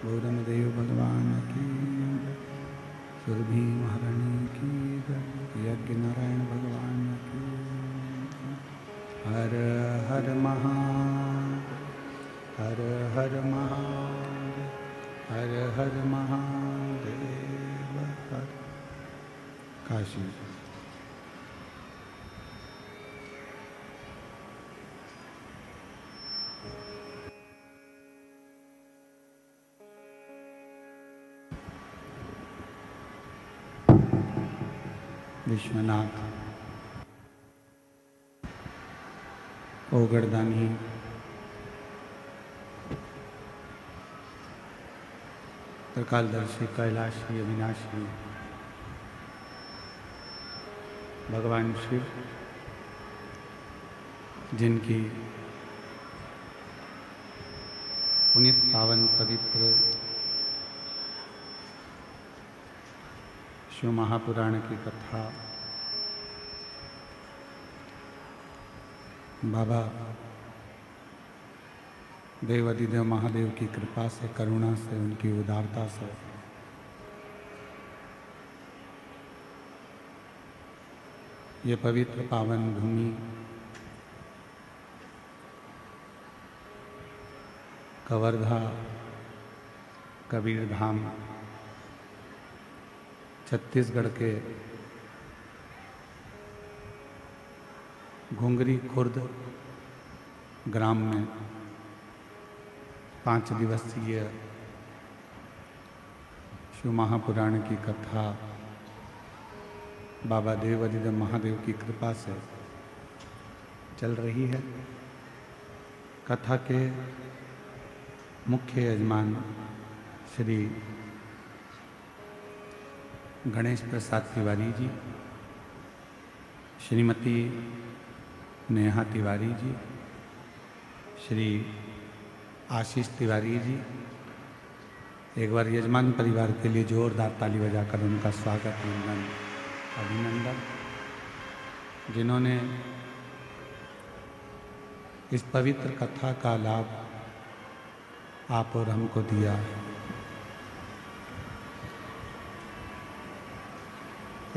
गौरमदेव भगवान की सुरभि महारानी की यज्ञ नारायण भगवान की हर हर महादेव हर हर महादेव हर हर महादेव हर काशी। विश्वनाथ ओगड़दानी त्रिकालदर्शी कैलाशी अविनाशी भगवान शिव जिनकी पुनीत पावन पवित्र शिव महापुराण की कथा बाबा देवाधिदेव महादेव की कृपा से, करुणा से, उनकी उदारता से ये पवित्र पावन भूमि कवर्धा कबीरधाम छत्तीसगढ़ के घुंगरी खुर्द ग्राम में 5 दिवसीय शिव महापुराण की कथा बाबा देवाधिदेव महादेव की कृपा से चल रही है। कथा के मुख्य यजमान श्री गणेश प्रसाद तिवारी जी, श्रीमती नेहा तिवारी जी, श्री आशीष तिवारी जी, एक बार यजमान परिवार के लिए जोरदार ताली बजाकर उनका स्वागत अभिनंदन, जिन्होंने इस पवित्र कथा का लाभ आप और हमको दिया।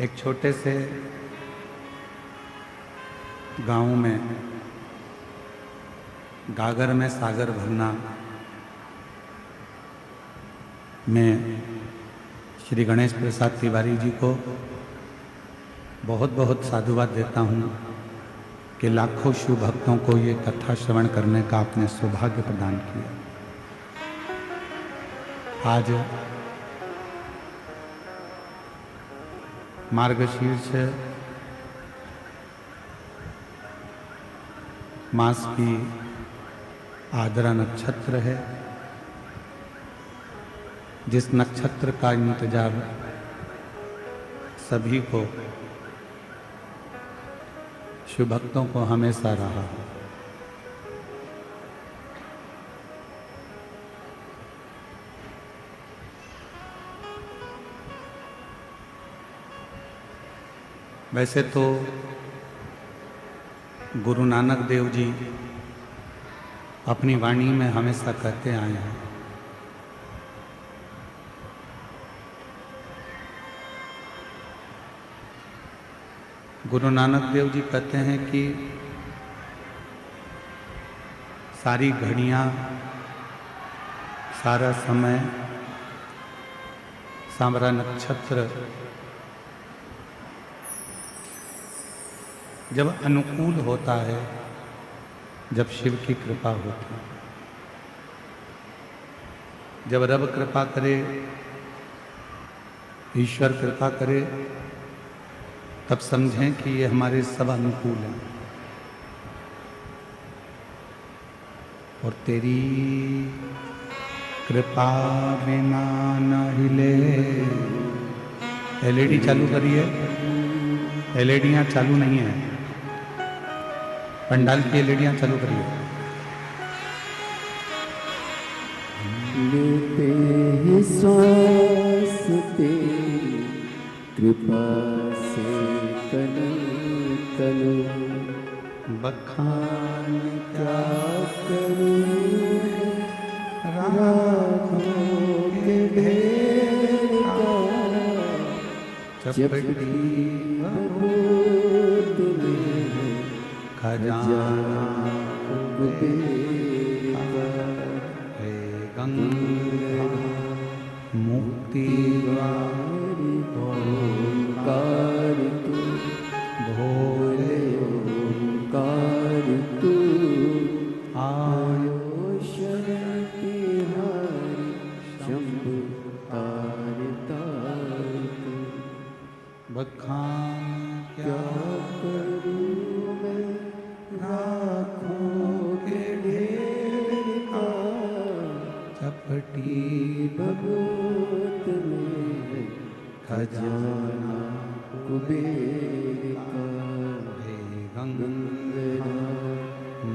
एक छोटे से गांव में गागर में सागर भरना में श्री गणेश प्रसाद तिवारी जी को बहुत बहुत साधुवाद देता हूँ कि लाखों शिव भक्तों को ये कथा श्रवण करने का आपने सौभाग्य प्रदान किया। आज मार्गशीर्ष मास की आद्रा नक्षत्र है, जिस नक्षत्र का इंतजार सभी को, शिव भक्तों को हमेशा रहा। वैसे तो गुरु नानक देव जी अपनी वाणी में हमेशा कहते आए हैं, गुरु नानक देव जी कहते हैं कि सारी घड़ियाँ, सारा समय, सारा नक्षत्र जब अनुकूल होता है, जब शिव की कृपा होती है, जब रब कृपा करे, ईश्वर कृपा करे, तब समझें कि ये हमारे सब अनुकूल हैं। और तेरी कृपा बिना न हिले। एलईडी चालू करिए, एलईडियाँ चालू नहीं है, पंडाल की एलईडियाँ चालू करिए। लेते ही श्वास तेरी कृपा से कनु कनु, बखान क्या करूं राघो चपटी भभूत में खजाना कुबेर का। हे गंगा मुक्ति द्वारी ओंकार तू, भोले ओंकार तू, आयो आयो शरण तिहारी शंभु तार तार तू। बखान क्या करूं मैं राखों के ढेर का, चपटी भभूत में खजाना कुबेर का। हे गंगा गंगा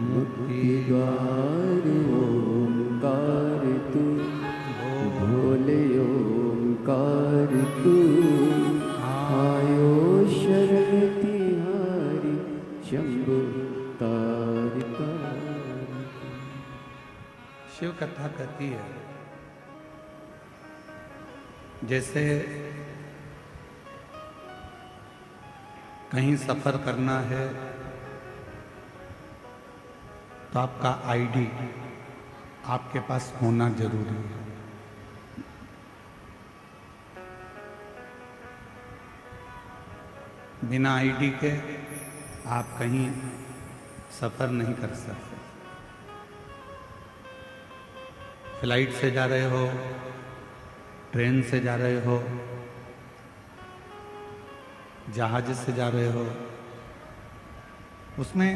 मुक्ति द्वार ओंकार तू, भोले ओंकार तू, आयो शरण तिहारी शंभु तार तार। शिव कथा कहती है जैसे कहीं सफर करना है तो आपका आईडी आपके पास होना जरूरी है। बिना आईडी के आप कहीं सफर नहीं कर सकते। फ्लाइट से जा रहे हो, ट्रेन से जा रहे हो, जहाज से जा रहे हो, उसमें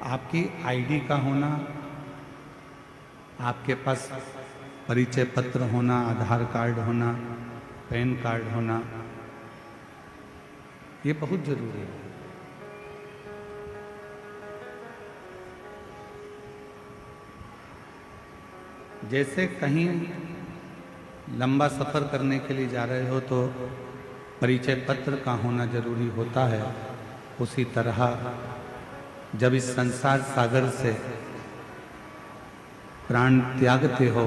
आपकी आईडी का होना, आपके पास परिचय पत्र होना, आधार कार्ड होना, पैन कार्ड होना, ये बहुत जरूरी है। जैसे कहीं लंबा सफर करने के लिए जा रहे हो तो परिचय पत्र का होना जरूरी होता है, उसी तरह जब इस संसार सागर से प्राण त्यागते हो,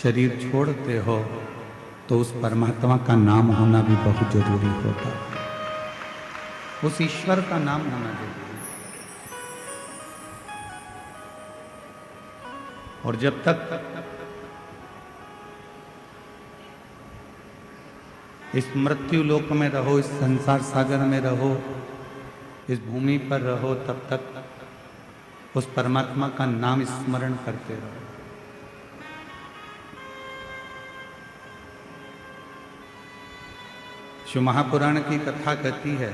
शरीर छोड़ते हो, तो उस परमात्मा का नाम होना भी बहुत जरूरी होता है। उस ईश्वर का नाम होना जरूरी है। और जब तक इस मृत्यु लोक में रहो, इस संसार सागर में रहो, इस भूमि पर रहो, तब तक उस परमात्मा का नाम स्मरण करते रहो। शिव महापुराण की कथा कहती है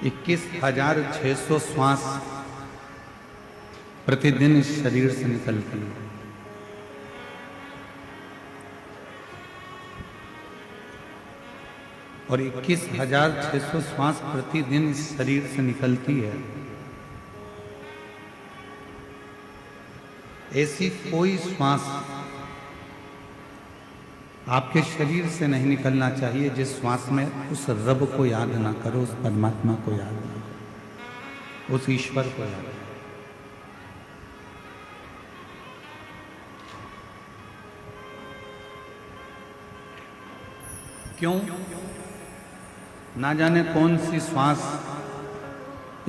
21,600 श्वास प्रतिदिन इस शरीर से निकलती है। और 21,600 श्वास प्रतिदिन इस शरीर से निकलती है। ऐसी कोई श्वास आपके शरीर से नहीं निकलना चाहिए जिस श्वास में उस रब को याद ना करो, उस परमात्मा को याद ना करो, उस ईश्वर को याद करो। क्यों? ना जाने कौन सी श्वास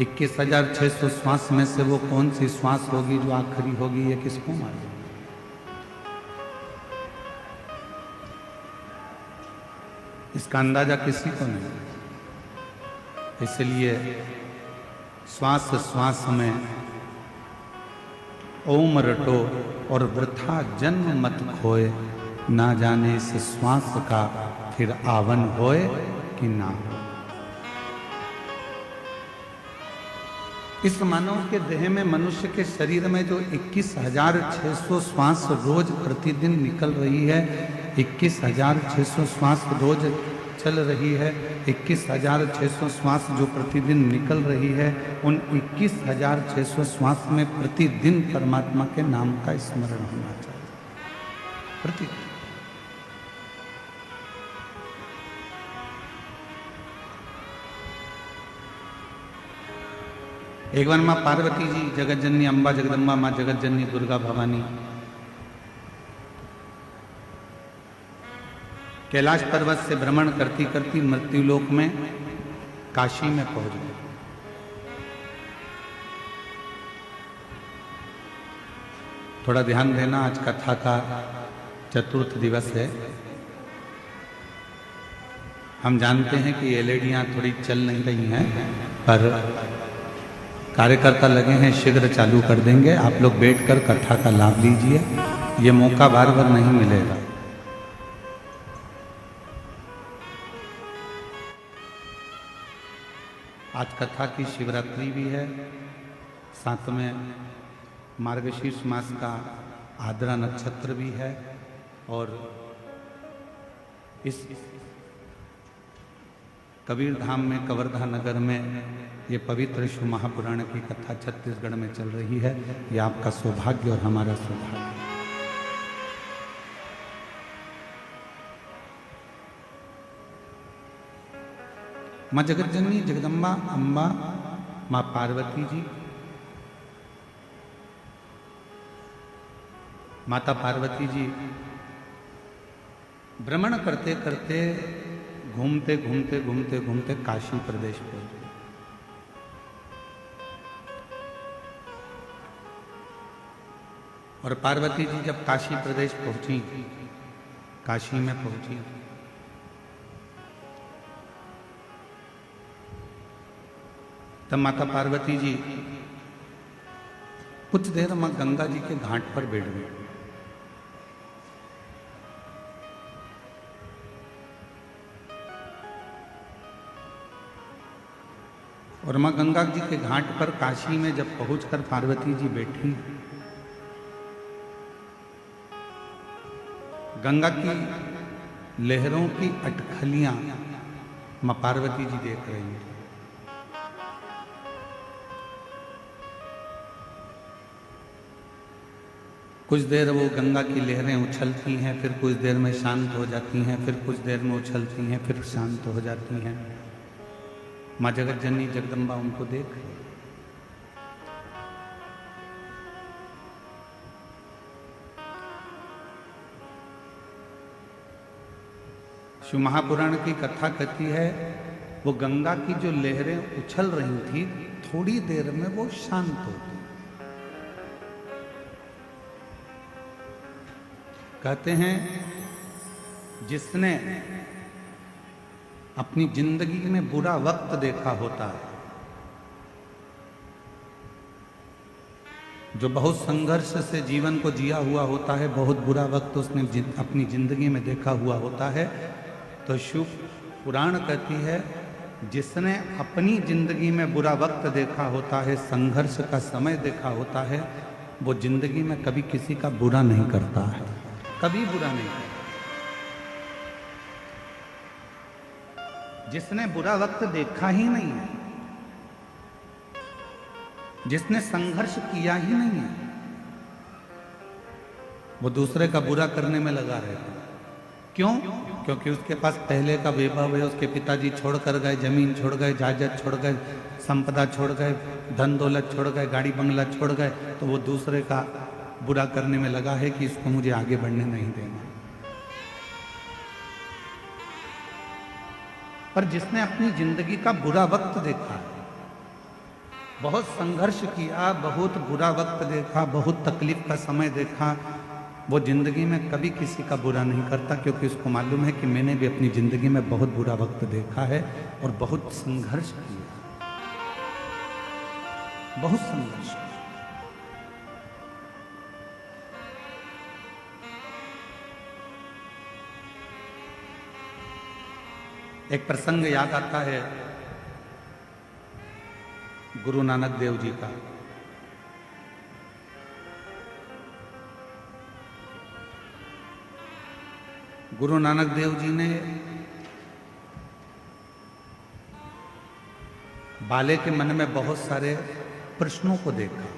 21,600 श्वास में से वो कौन सी श्वास होगी जो आखिरी होगी, ये किसको मालूम। इसका अंदाजा किसी को नहीं। इसलिए श्वास श्वास में ओम रटो और वृथा जन्म मत खोए, ना जाने इस श्वास का फिर आवन होए कि ना हो। इस मानव के देह में, मनुष्य के शरीर में जो 21,600 श्वास रोज प्रतिदिन निकल रही है, 21,600 श्वास रोज चल रही है, 21,600 श्वास जो प्रतिदिन निकल रही है, उन 21,600 श्वास में प्रतिदिन परमात्मा के नाम का स्मरण होना चाहिए। प्रतिदिन। एक बार माँ पार्वती जी, जगत जननी अम्बा जगदम्बा, माँ जगत जननी दुर्गा भवानी कैलाश पर्वत से भ्रमण करती करती मृत्युलोक में काशी में पहुंच गए। थोड़ा ध्यान देना, आज कथा का चतुर्थ दिवस है। हम जानते हैं कि एलईडियां थोड़ी चल नहीं रही हैं, पर कार्यकर्ता लगे हैं, शीघ्र चालू कर देंगे। आप लोग बैठकर कथा का लाभ लीजिए, ये मौका बार बार नहीं मिलेगा। आज कथा की शिवरात्रि भी है, साथ में मार्गशीर्ष मास का आद्रा नक्षत्र भी है, और इस कबीर धाम में कवर्धा नगर में ये पवित्र शिव महापुराण की कथा छत्तीसगढ़ में चल रही है। ये आपका सौभाग्य और हमारा सौभाग्य। माँ जगत जननी जगदम्बा अम्बा माँ पार्वती जी, माता पार्वती जी भ्रमण करते करते घूमते घूमते घूमते घूमते काशी प्रदेश पहुंचे। और पार्वती जी जब काशी प्रदेश पहुंची, काशी में पहुंची, तब माता पार्वती जी कुछ देर मां गंगा जी के घाट पर बैठ गई। और मां गंगा जी के घाट पर काशी में जब पहुंचकर पार्वती जी बैठी, गंगा की लहरों की अटखलियां मां पार्वती जी देख रही हैं। कुछ देर वो गंगा की लहरें उछलती हैं, फिर कुछ देर में शांत हो जाती हैं, फिर कुछ देर में उछलती हैं, फिर शांत हो जाती हैं। माँ जगत जननी जगदम्बा उनको देख रही। शिव महापुराण की कथा कहती है, वो गंगा की जो लहरें उछल रही थी, थोड़ी देर में वो शांत हो गई। कहते हैं जिसने अपनी जिंदगी में बुरा वक्त देखा होता है, जो बहुत संघर्ष से जीवन को जिया हुआ होता है, बहुत बुरा वक्त उसने अपनी जिंदगी में देखा हुआ होता है, तो शिव पुराण कहती है जिसने अपनी जिंदगी में बुरा वक्त देखा होता है, संघर्ष का समय देखा होता है, वो जिंदगी में कभी किसी का बुरा नहीं करता है, कभी बुरा नहीं करता। जिसने बुरा वक्त देखा ही नहीं है, जिसने संघर्ष किया ही नहीं है, वो दूसरे का बुरा करने में लगा रहता है। क्यों? क्योंकि उसके पास पहले का वैभव है, उसके पिताजी छोड़ कर गए, जमीन छोड़ गए, जायदाद छोड़ गए, संपदा छोड़ गए, धन दौलत छोड़ गए, गाड़ी बंगला छोड़ गए, तो वो दूसरे का बुरा करने में लगा है कि इसको मुझे आगे बढ़ने नहीं देना। पर जिसने अपनी जिंदगी का बुरा वक्त देखा, बहुत संघर्ष किया, बहुत बुरा वक्त देखा, बहुत तकलीफ का समय देखा, वो जिंदगी में कभी किसी का बुरा नहीं करता, क्योंकि उसको मालूम है कि मैंने भी अपनी जिंदगी में बहुत बुरा वक्त देखा है और बहुत संघर्ष किया, बहुत संघर्ष। एक प्रसंग याद आता है गुरु नानक देव जी का। गुरु नानक देव जी ने बाले के मन में बहुत सारे प्रश्नों को देखा।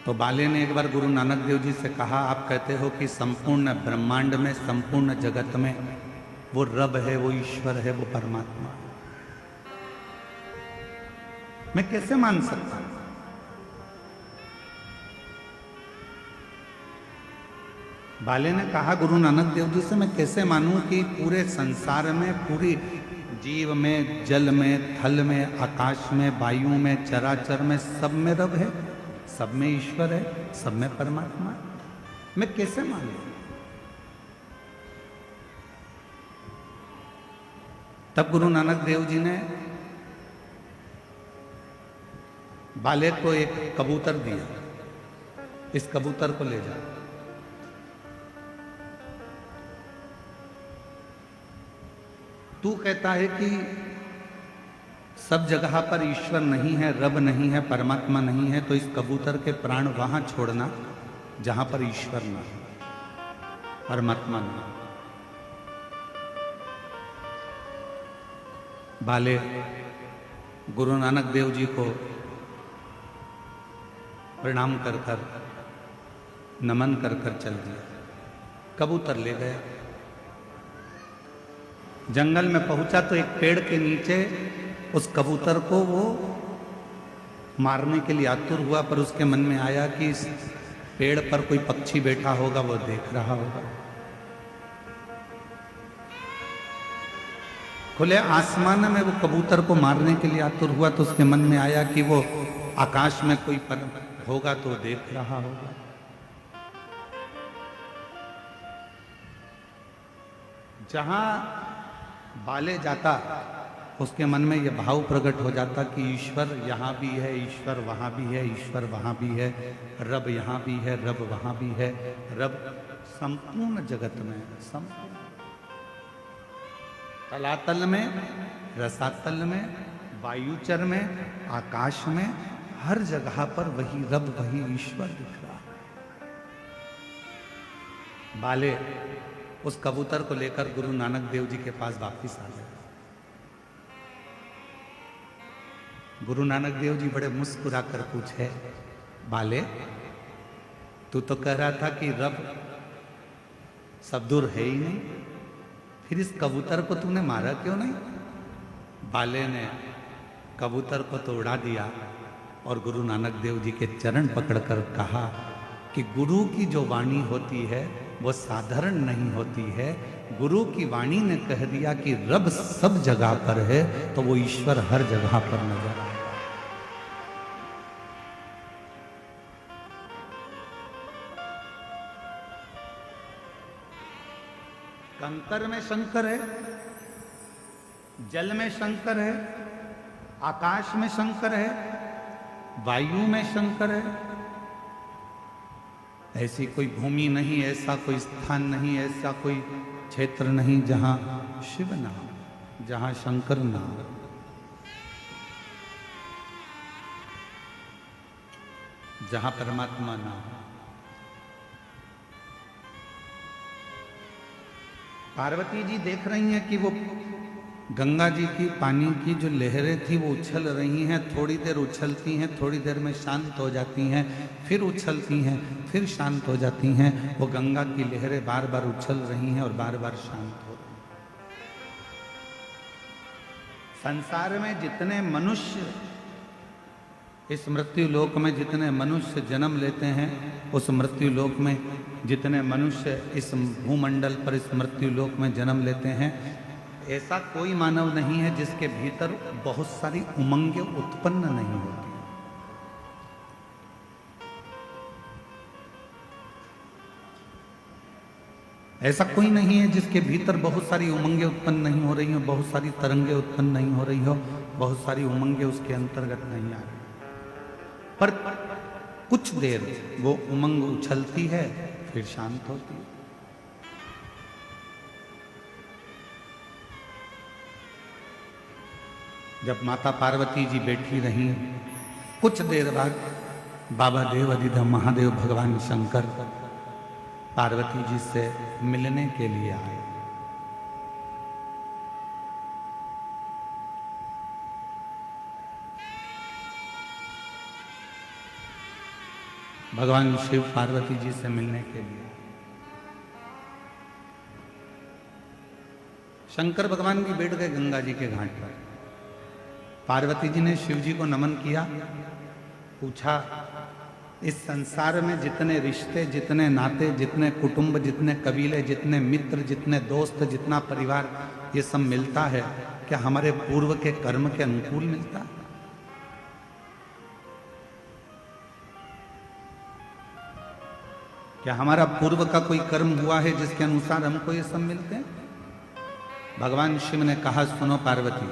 तो बाले ने एक बार गुरु नानक देव जी से कहा, आप कहते हो कि संपूर्ण ब्रह्मांड में, संपूर्ण जगत में वो रब है, वो ईश्वर है, वो परमात्मा है। मैं कैसे मान सकता हूं? बाले ने कहा गुरु नानक देव जी से, मैं कैसे मानूं कि पूरे संसार में, पूरी जीव में, जल में, थल में, आकाश में, वायु में, चराचर में, सब में रब है, सब में ईश्वर है, सब में परमात्मा है। मैं कैसे मानूं? तब गुरु नानक देव जी ने बाले को एक कबूतर दिया, इस कबूतर को ले जा। तू कहता है कि सब जगह पर ईश्वर नहीं है, रब नहीं है, परमात्मा नहीं है, तो इस कबूतर के प्राण वहां छोड़ना जहां पर ईश्वर ना है, परमात्मा नहीं। बाले गुरु नानक देव जी को प्रणाम कर कर, नमन कर कर चल दिया। कबूतर ले गया। जंगल में पहुंचा तो एक पेड़ के नीचे उस कबूतर को वो मारने के लिए आतुर हुआ, पर उसके मन में आया कि इस पेड़ पर कोई पक्षी बैठा होगा, वो देख रहा होगा। खुले आसमान में वो कबूतर को मारने के लिए आतुर हुआ, तो उसके मन में आया कि वो आकाश में कोई पर होगा तो देख रहा होगा। जहां बाले जाता उसके मन में यह भाव प्रकट हो जाता कि ईश्वर यहां भी है, ईश्वर वहां भी है, ईश्वर वहां भी है, रब यहां भी है, रब वहां भी है, रब संपूर्ण जगत में, संपूर्ण तलातल में, रसातल में, वायुचर में, आकाश में, हर जगह पर वही रब, वही ईश्वर दिख रहा है। बाले उस कबूतर को लेकर गुरु नानक देव जी के पास वापिस आ गए। गुरु नानक देव जी बड़े मुस्कुरा कर पूछे, बाले तू तो कह रहा था कि रब सब दूर है ही नहीं, फिर इस कबूतर को तूने मारा क्यों नहीं? बाले ने कबूतर को तो उड़ा दिया और गुरु नानक देव जी के चरण पकड़कर कहा कि गुरु की जो वाणी होती है वो साधारण नहीं होती है। गुरु की वाणी ने कह दिया कि रब सब जगह पर है, तो वो ईश्वर हर जगह पर नजर आएगा। कंकर में शंकर है, जल में शंकर है, आकाश में शंकर है, वायु में शंकर है। ऐसी कोई भूमि नहीं, ऐसा कोई स्थान नहीं, ऐसा कोई क्षेत्र नहीं जहां शिव ना हो, जहां शंकर ना हो। जहां परमात्मा ना हो। पार्वती जी देख रही हैं कि वो गंगा जी की पानी की जो लहरें थी वो उछल रही हैं, थोड़ी देर उछलती हैं, थोड़ी देर में शांत हो जाती हैं, फिर उछलती हैं, फिर शांत हो जाती हैं। वो गंगा की लहरें बार बार उछल रही हैं और बार बार शांत हो रही हैं। संसार में जितने मनुष्य, इस मृत्यु लोक में जितने मनुष्य जन्म लेते हैं, उस मृत्यु लोक में जितने मनुष्य इस भूमंडल पर इस मृत्यु लोक में जन्म लेते हैं, ऐसा कोई मानव नहीं है जिसके भीतर बहुत सारी उमंगें उत्पन्न नहीं होती। ऐसा कोई नहीं है जिसके भीतर बहुत सारी उमंगें उत्पन्न नहीं हो रही हो, बहुत सारी तरंगें उत्पन्न नहीं हो रही हो, बहुत सारी उमंगें उसके अंतर्गत नहीं आ रही। पर कुछ देर वो उमंग उछलती है, फिर शांत होती है। जब माता पार्वती जी बैठी रही, कुछ देर बाद बाबा देव अधिदेव महादेव भगवान शंकर पार्वती जी से मिलने के लिए आए। भगवान शिव पार्वती जी से मिलने के लिए। शंकर भगवान भी बैठ गए गंगा जी के घाट पर। पार्वती जी ने शिव जी को नमन किया, पूछा इस संसार में जितने रिश्ते, जितने नाते, जितने कुटुंब, जितने कबीले, जितने मित्र, जितने दोस्त, जितना परिवार, ये सब मिलता है, क्या हमारे पूर्व के कर्म के अनुकूल मिलता है? क्या हमारा पूर्व का कोई कर्म हुआ है जिसके अनुसार हमको ये सब मिलते हैं? भगवान शिव ने कहा, सुनो पार्वती,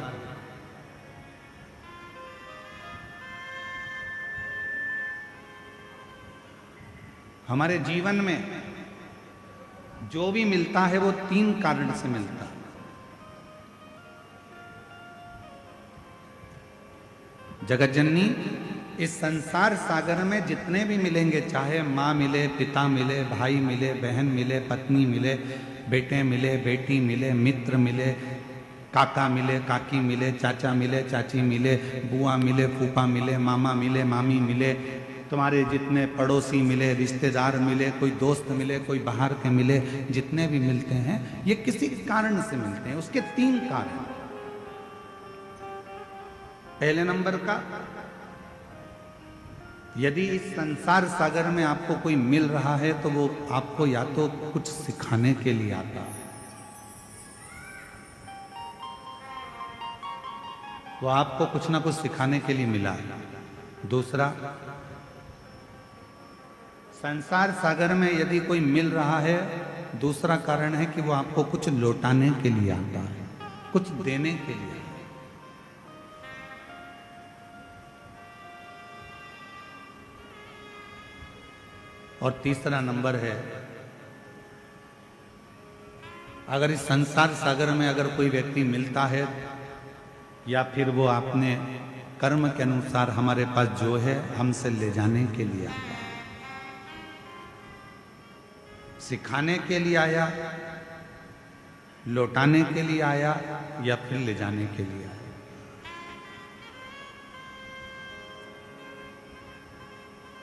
हमारे जीवन में जो भी मिलता है वो 3 कारण से मिलता है। जगतजननी, इस संसार सागर में जितने भी मिलेंगे, चाहे माँ मिले, पिता मिले, भाई मिले, बहन मिले, पत्नी मिले, बेटे मिले, बेटी मिले, मित्र मिले, काका मिले, काकी मिले, चाचा मिले, चाची मिले, बुआ मिले, फूफा मिले, मामा मिले, मामी मिले, तुम्हारे जितने पड़ोसी मिले, रिश्तेदार मिले, कोई दोस्त मिले, कोई बाहर के मिले, जितने भी मिलते हैं ये किसी कारण से मिलते हैं। उसके 3 कारण। पहले नंबर का, यदि इस संसार सागर में आपको कोई मिल रहा है तो वो आपको या तो कुछ सिखाने के लिए आता है, वो आपको कुछ ना कुछ सिखाने के लिए मिला है। दूसरा, संसार सागर में यदि कोई मिल रहा है, दूसरा कारण है कि वो आपको कुछ लौटाने के लिए आता है, कुछ देने के लिए। और तीसरा नंबर है, अगर इस संसार सागर में अगर कोई व्यक्ति मिलता है या फिर वो अपने कर्म के अनुसार हमारे पास जो है हमसे ले जाने के लिए आता है, सिखाने के लिए आया, लौटाने के लिए आया या फिर ले जाने के लिए आया।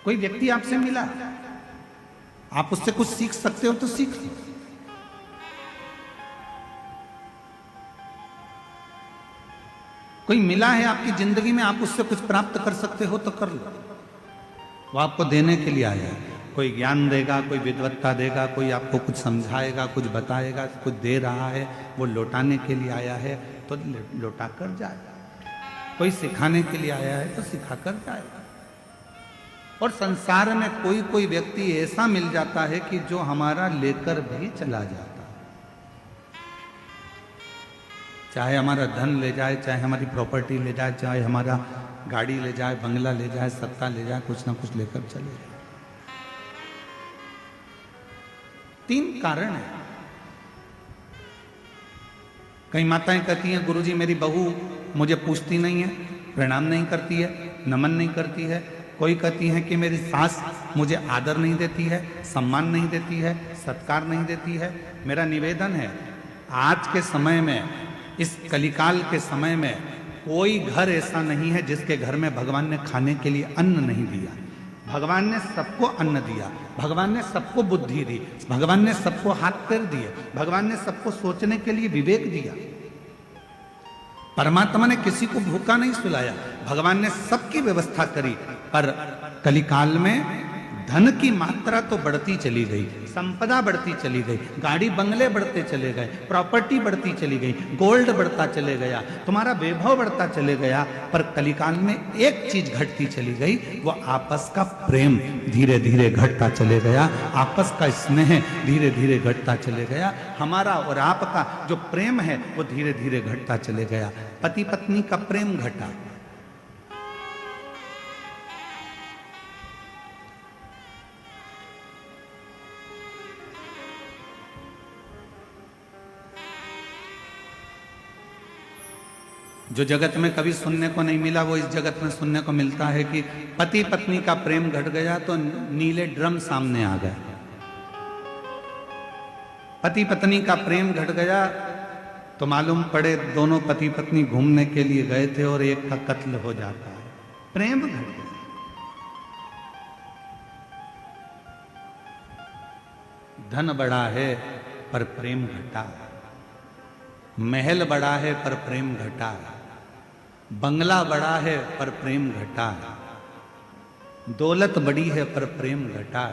कोई व्यक्ति आपसे मिला, आप उससे कुछ सीख सकते हो तो सीख लो। कोई मिला है आपकी जिंदगी में, आप उससे कुछ प्राप्त कर सकते हो तो कर लो। वो आपको देने के लिए आया है, कोई ज्ञान देगा, कोई विद्वत्ता देगा, कोई आपको कुछ समझाएगा, कुछ बताएगा, कुछ दे रहा है, वो लौटाने के लिए आया है तो लौटा कर जाएगा। कोई सिखाने के लिए आया है तो सिखा कर जाएगा। और संसार में कोई कोई व्यक्ति ऐसा मिल जाता है कि जो हमारा लेकर भी चला जाता है, चाहे हमारा धन ले जाए, चाहे हमारी प्रॉपर्टी ले जाए, चाहे हमारा गाड़ी ले जाए, बंगला ले जाए, सत्ता ले जाए, कुछ ना कुछ लेकर चले जाए। 3 कारण है। कई माताएं कहती हैं, गुरुजी मेरी बहू मुझे पूछती नहीं है, प्रणाम नहीं करती है, नमन नहीं करती है। कोई कहती है कि मेरी सास मुझे आदर नहीं देती है, सम्मान नहीं देती है, सत्कार नहीं देती है। मेरा निवेदन है, आज के समय में, इस कलिकाल के समय में कोई घर ऐसा नहीं है जिसके घर में भगवान ने खाने के लिए अन्न नहीं दिया। भगवान ने सबको अन्न दिया, भगवान ने सबको बुद्धि दी, भगवान ने सबको हाथ पैर दिए, भगवान ने सबको सोचने के लिए विवेक दिया। परमात्मा ने किसी को भूखा नहीं सुलाया, भगवान ने सबकी व्यवस्था करी। पर कलिकाल में धन की मात्रा तो बढ़ती चली गई, संपदा बढ़ती चली गई, गाड़ी बंगले बढ़ते चले गए, प्रॉपर्टी बढ़ती चली गई, गोल्ड बढ़ता चले गया, तुम्हारा वैभव बढ़ता चले गया। पर कलिकाल में एक चीज घटती चली गई, वो आपस का प्रेम धीरे धीरे घटता चले गया, आपस का स्नेह धीरे धीरे घटता चले गया। हमारा और आपका जो प्रेम है वो धीरे धीरे घटता चले गया। पति पत्नी का प्रेम घटा, जो जगत में कभी सुनने को नहीं मिला वो इस जगत में सुनने को मिलता है कि पति पत्नी का प्रेम घट गया तो नीले ड्रम सामने आ गए। पति पत्नी का प्रेम घट गया तो मालूम पड़े दोनों पति पत्नी घूमने के लिए गए थे और एक का कत्ल हो जाता है। प्रेम घट गया। धन बढ़ा है पर प्रेम घटा है। महल बड़ा है पर प्रेम घटा, बंगला बड़ा है पर प्रेम घटा, दौलत बड़ी है पर प्रेम घटा।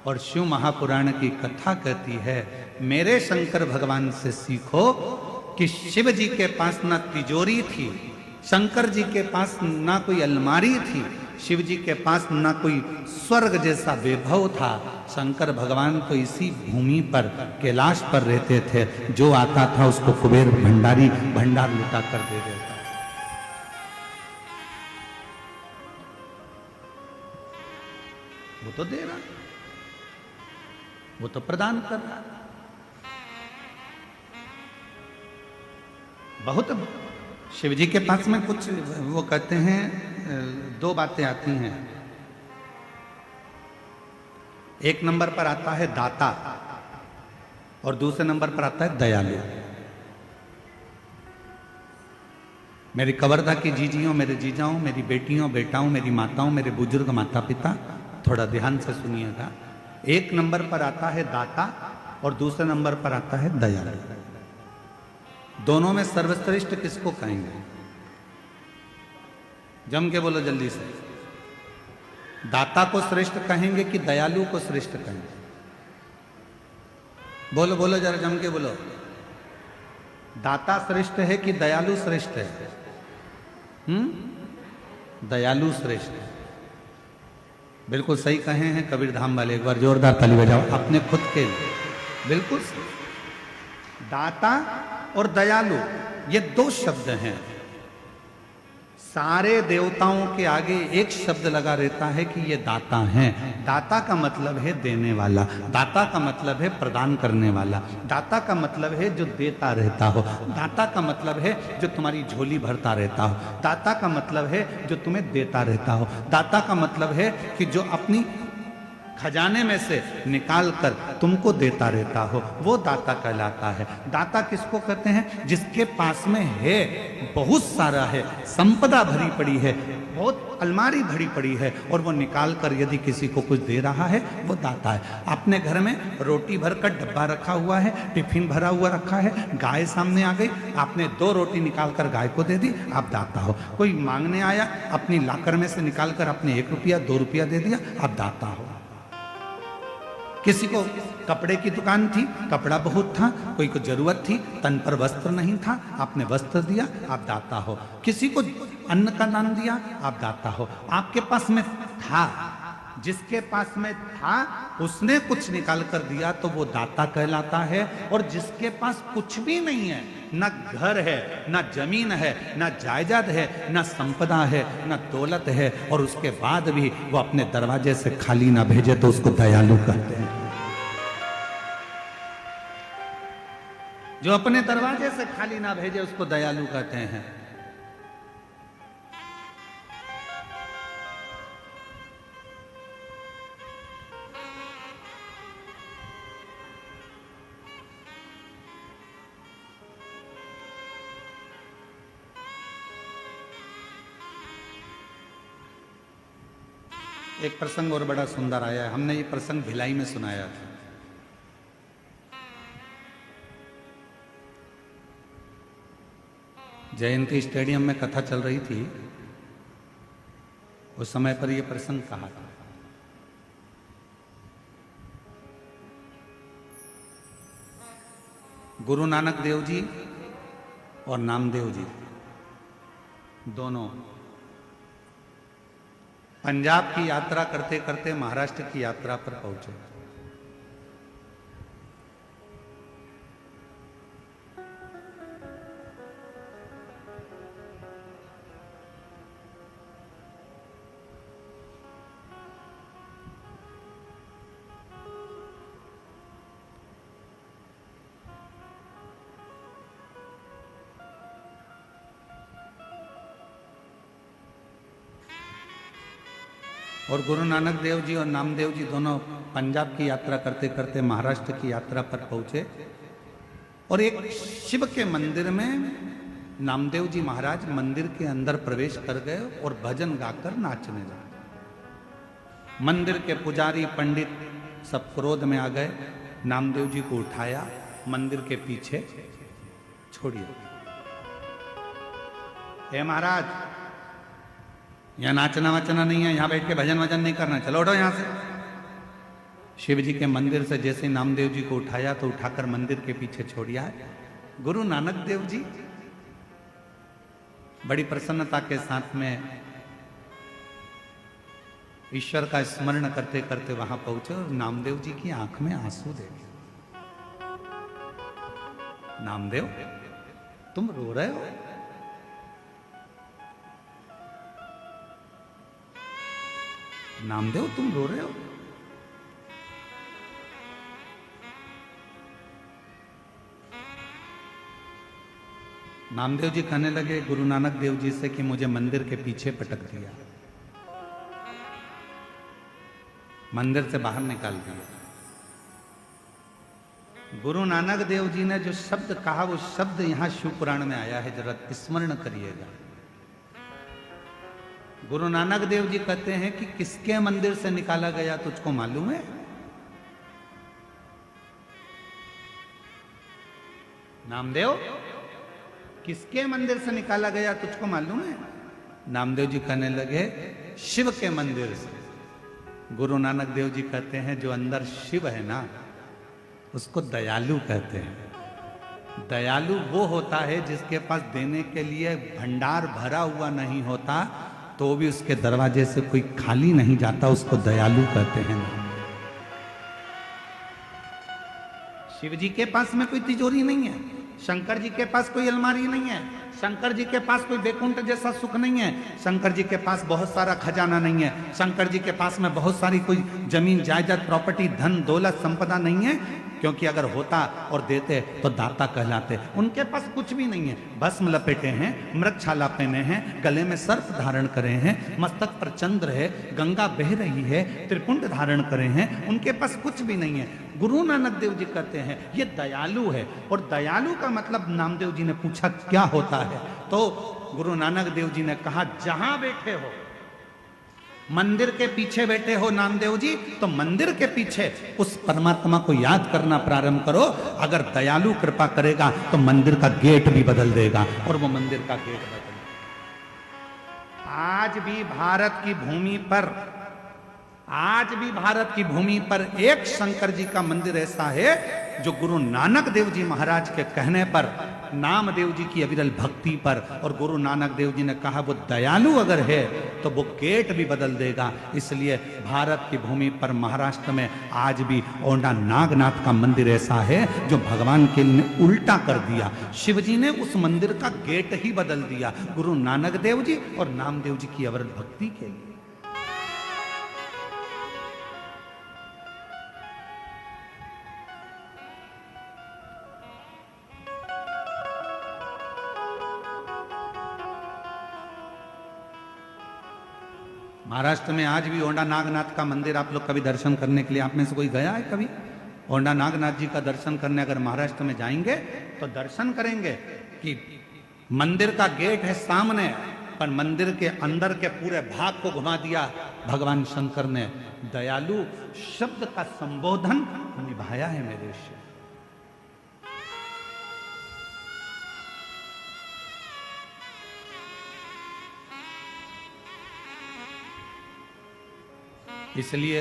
और शिव महापुराण की कथा कहती है, मेरे शंकर भगवान से सीखो कि शिव जी के पास ना तिजोरी थी, शंकर जी के पास ना कोई अलमारी थी, शिव जी के पास ना कोई स्वर्ग जैसा वैभव था। शंकर भगवान तो इसी भूमि पर कैलाश पर रहते थे, जो आता था उसको कुबेर भंडारी भंडार लुटा कर दे देता। वो तो दे रहा, वो तो प्रदान कर रहा। बहुत शिव जी के पास में कुछ वो कहते हैं, दो बातें आती हैं। एक नंबर पर आता है दाता और दूसरे नंबर पर आता है दयालु। मेरी कवर्धा की जीजियों, मेरे जीजाओं, मेरी बेटियों बेटाओं, मेरी माताओं, मेरे बुजुर्ग माता पिता, थोड़ा ध्यान से सुनिएगा। एक नंबर पर आता है दाता और दूसरे नंबर पर आता है दयालु। दोनों में सर्वश्रेष्ठ किसको कहेंगे? जम के बोलो जल्दी से। दाता को श्रेष्ठ कहेंगे कि दयालु को श्रेष्ठ कहेंगे? बोलो बोलो जरा जम के बोलो। दाता श्रेष्ठ है कि दयालु श्रेष्ठ है? दयालु श्रेष्ठ है। बिल्कुल सही कहे हैं कबीर धाम वाले, एक बार जोरदार ताली बजाओ अपने खुद के लिए। बिल्कुल दाता और दयालु ये दो शब्द हैं। सारे देवताओं के आगे एक शब्द लगा रहता है कि ये दाता हैं। दाता का मतलब है देने वाला, दाता का मतलब है प्रदान करने वाला, दाता का मतलब है जो देता रहता हो, दाता का मतलब है जो तुम्हारी झोली भरता रहता हो, दाता का मतलब है जो तुम्हें देता रहता हो, दाता का मतलब है कि जो अपनी खजाने में से निकाल कर तुमको देता रहता हो, वो दाता कहलाता है। दाता किसको कहते हैं? जिसके पास में है, बहुत सारा है, संपदा भरी पड़ी है, बहुत अलमारी भरी पड़ी है, और वो निकाल कर यदि किसी को कुछ दे रहा है, वो दाता है। अपने घर में रोटी भर कर डब्बा रखा हुआ है, टिफिन भरा हुआ रखा है, गाय सामने आ गई, आपने 2 रोटी निकाल कर गाय को दे दी, आप दाता हो। कोई मांगने आया, अपनी लाकर में से निकाल कर आपने 1 रुपया 2 रुपया दे दिया, आप दाता हो। किसी को कपड़े की दुकान थी, कपड़ा बहुत था, कोई को जरूरत थी, तन पर वस्त्र नहीं था, आपने वस्त्र दिया, आप दाता हो। किसी को अन्न का दान दिया, आप दाता हो। आपके पास में था, जिसके पास में था उसने कुछ निकाल कर दिया तो वो दाता कहलाता है। और जिसके पास कुछ भी नहीं है, ना घर है, ना जमीन है, ना जायदाद है, ना संपदा है, ना दौलत है, और उसके बाद भी वो अपने दरवाजे से खाली ना भेजे तो उसको दयालु कहते हैं। जो अपने दरवाजे से खाली ना भेजे उसको दयालु कहते हैं। एक प्रसंग और बड़ा सुंदर आया है। हमने ये प्रसंग भिलाई में सुनाया था। जयंती स्टेडियम में कथा चल रही थी, उस समय पर यह प्रसंग कहा था। गुरु नानक देव जी और नामदेव जी दोनों पंजाब की यात्रा करते करते महाराष्ट्र की यात्रा पर पहुंचे। और गुरु नानक देव जी और नामदेव जी दोनों पंजाब की यात्रा करते करते महाराष्ट्र की यात्रा पर पहुंचे। और एक शिव के मंदिर में नामदेव जी महाराज मंदिर के अंदर प्रवेश कर गए और भजन गाकर नाचने लगे। मंदिर के पुजारी पंडित सब क्रोध में आ गए, नामदेव जी को उठाया, मंदिर के पीछे छोड़िए। हे महाराज, यहां नाचना वाचना नहीं है, यहां बैठ के भजन वजन नहीं करना, चलो उठो यहां से। शिव जी के मंदिर से जैसे नामदेव जी को उठाया तो उठाकर मंदिर के पीछे छोड़िया है। गुरु नानक देव जी बड़ी प्रसन्नता के साथ में ईश्वर का स्मरण करते करते वहां पहुंचे और नामदेव जी की आंख में आंसू देखे। नामदेव, तुम रो रहे हो? नामदेव, तुम रो रहे हो? नामदेव जी कहने लगे गुरु नानक देव जी से कि मुझे मंदिर के पीछे पटक दिया, मंदिर से बाहर निकाल दिया। गुरु नानक देव जी ने जो शब्द कहा वो शब्द यहां शिव पुराण में आया है, जरा स्मरण करिएगा। गुरु नानक देव जी कहते हैं कि किसके मंदिर से निकाला गया तुझको मालूम है? नामदेव, किसके मंदिर से निकाला गया तुझको मालूम है? नामदेव जी कहने लगे शिव के मंदिर से। गुरु नानक देव जी कहते हैं जो अंदर शिव है ना, उसको दयालु कहते हैं। दयालु वो होता है जिसके पास देने के लिए भंडार भरा हुआ नहीं होता तो भी उसके दरवाजे से कोई खाली नहीं जाता, उसको दयालु कहते हैं। शिव जी के पास में कोई तिजोरी नहीं है, शंकर जी के पास कोई अलमारी नहीं है, शंकर जी के पास कोई बैकुंठ जैसा सुख नहीं है, शंकर जी के पास बहुत सारा खजाना नहीं है, शंकर जी के पास में बहुत सारी कोई जमीन जायदाद प्रॉपर्टी धन दौलत संपदा नहीं है, क्योंकि अगर होता और देते तो दाता कहलाते। उनके पास कुछ भी नहीं है। भस्म लपेटे हैं, मृगछाला पहने हैं, गले में सर्प धारण करे हैं, मस्तक पर चंद्र है, गंगा बह रही है, त्रिपुंड धारण करे हैं, उनके पास कुछ भी नहीं है। गुरु नानक देव जी कहते हैं ये दयालु है। और दयालु का मतलब नामदेव जी ने पूछा क्या होता है, तो गुरु नानक देव जी ने कहा जहां बैठे हो, मंदिर के पीछे बैठे हो नामदेव जी, तो मंदिर के पीछे उस परमात्मा को याद करना प्रारंभ करो। अगर दयालु कृपा करेगा तो मंदिर का गेट भी बदल देगा। और वो मंदिर का गेट बदल, आज भी भारत की भूमि पर, आज भी भारत की भूमि पर एक शंकर जी का मंदिर ऐसा है जो गुरु नानक देव जी महाराज के कहने पर, नामदेव जी की अविरल भक्ति पर, और गुरु नानक देव जी ने कहा वो दयालु अगर है तो वो गेट भी बदल देगा। इसलिए भारत की भूमि पर महाराष्ट्र में आज भी औंढा नागनाथ का मंदिर ऐसा है जो भगवान के लिए उल्टा कर दिया। शिव जी ने उस मंदिर का गेट ही बदल दिया गुरु नानक देव जी और नामदेव जी की अविरल भक्ति के लिए। महाराष्ट्र में आज भी औंढा नागनाथ का मंदिर, आप लोग कभी दर्शन करने के लिए, आप में से कोई गया है कभी औंढा नागनाथ जी का दर्शन करने? अगर महाराष्ट्र में जाएंगे तो दर्शन करेंगे कि मंदिर का गेट है सामने, पर मंदिर के अंदर के पूरे भाग को घुमा दिया भगवान शंकर ने। दयालु शब्द का संबोधन निभाया है मेरे से। इसलिए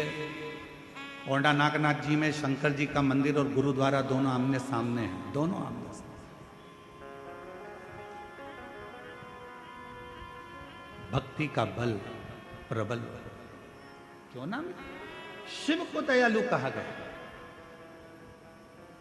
औंढा नागनाथ जी में शंकर जी का मंदिर और गुरुद्वारा दोनों आमने सामने हैं, दोनों आमने सामने। भक्ति का बल प्रबल, क्यों ना? शिव को दयालु कहा गया।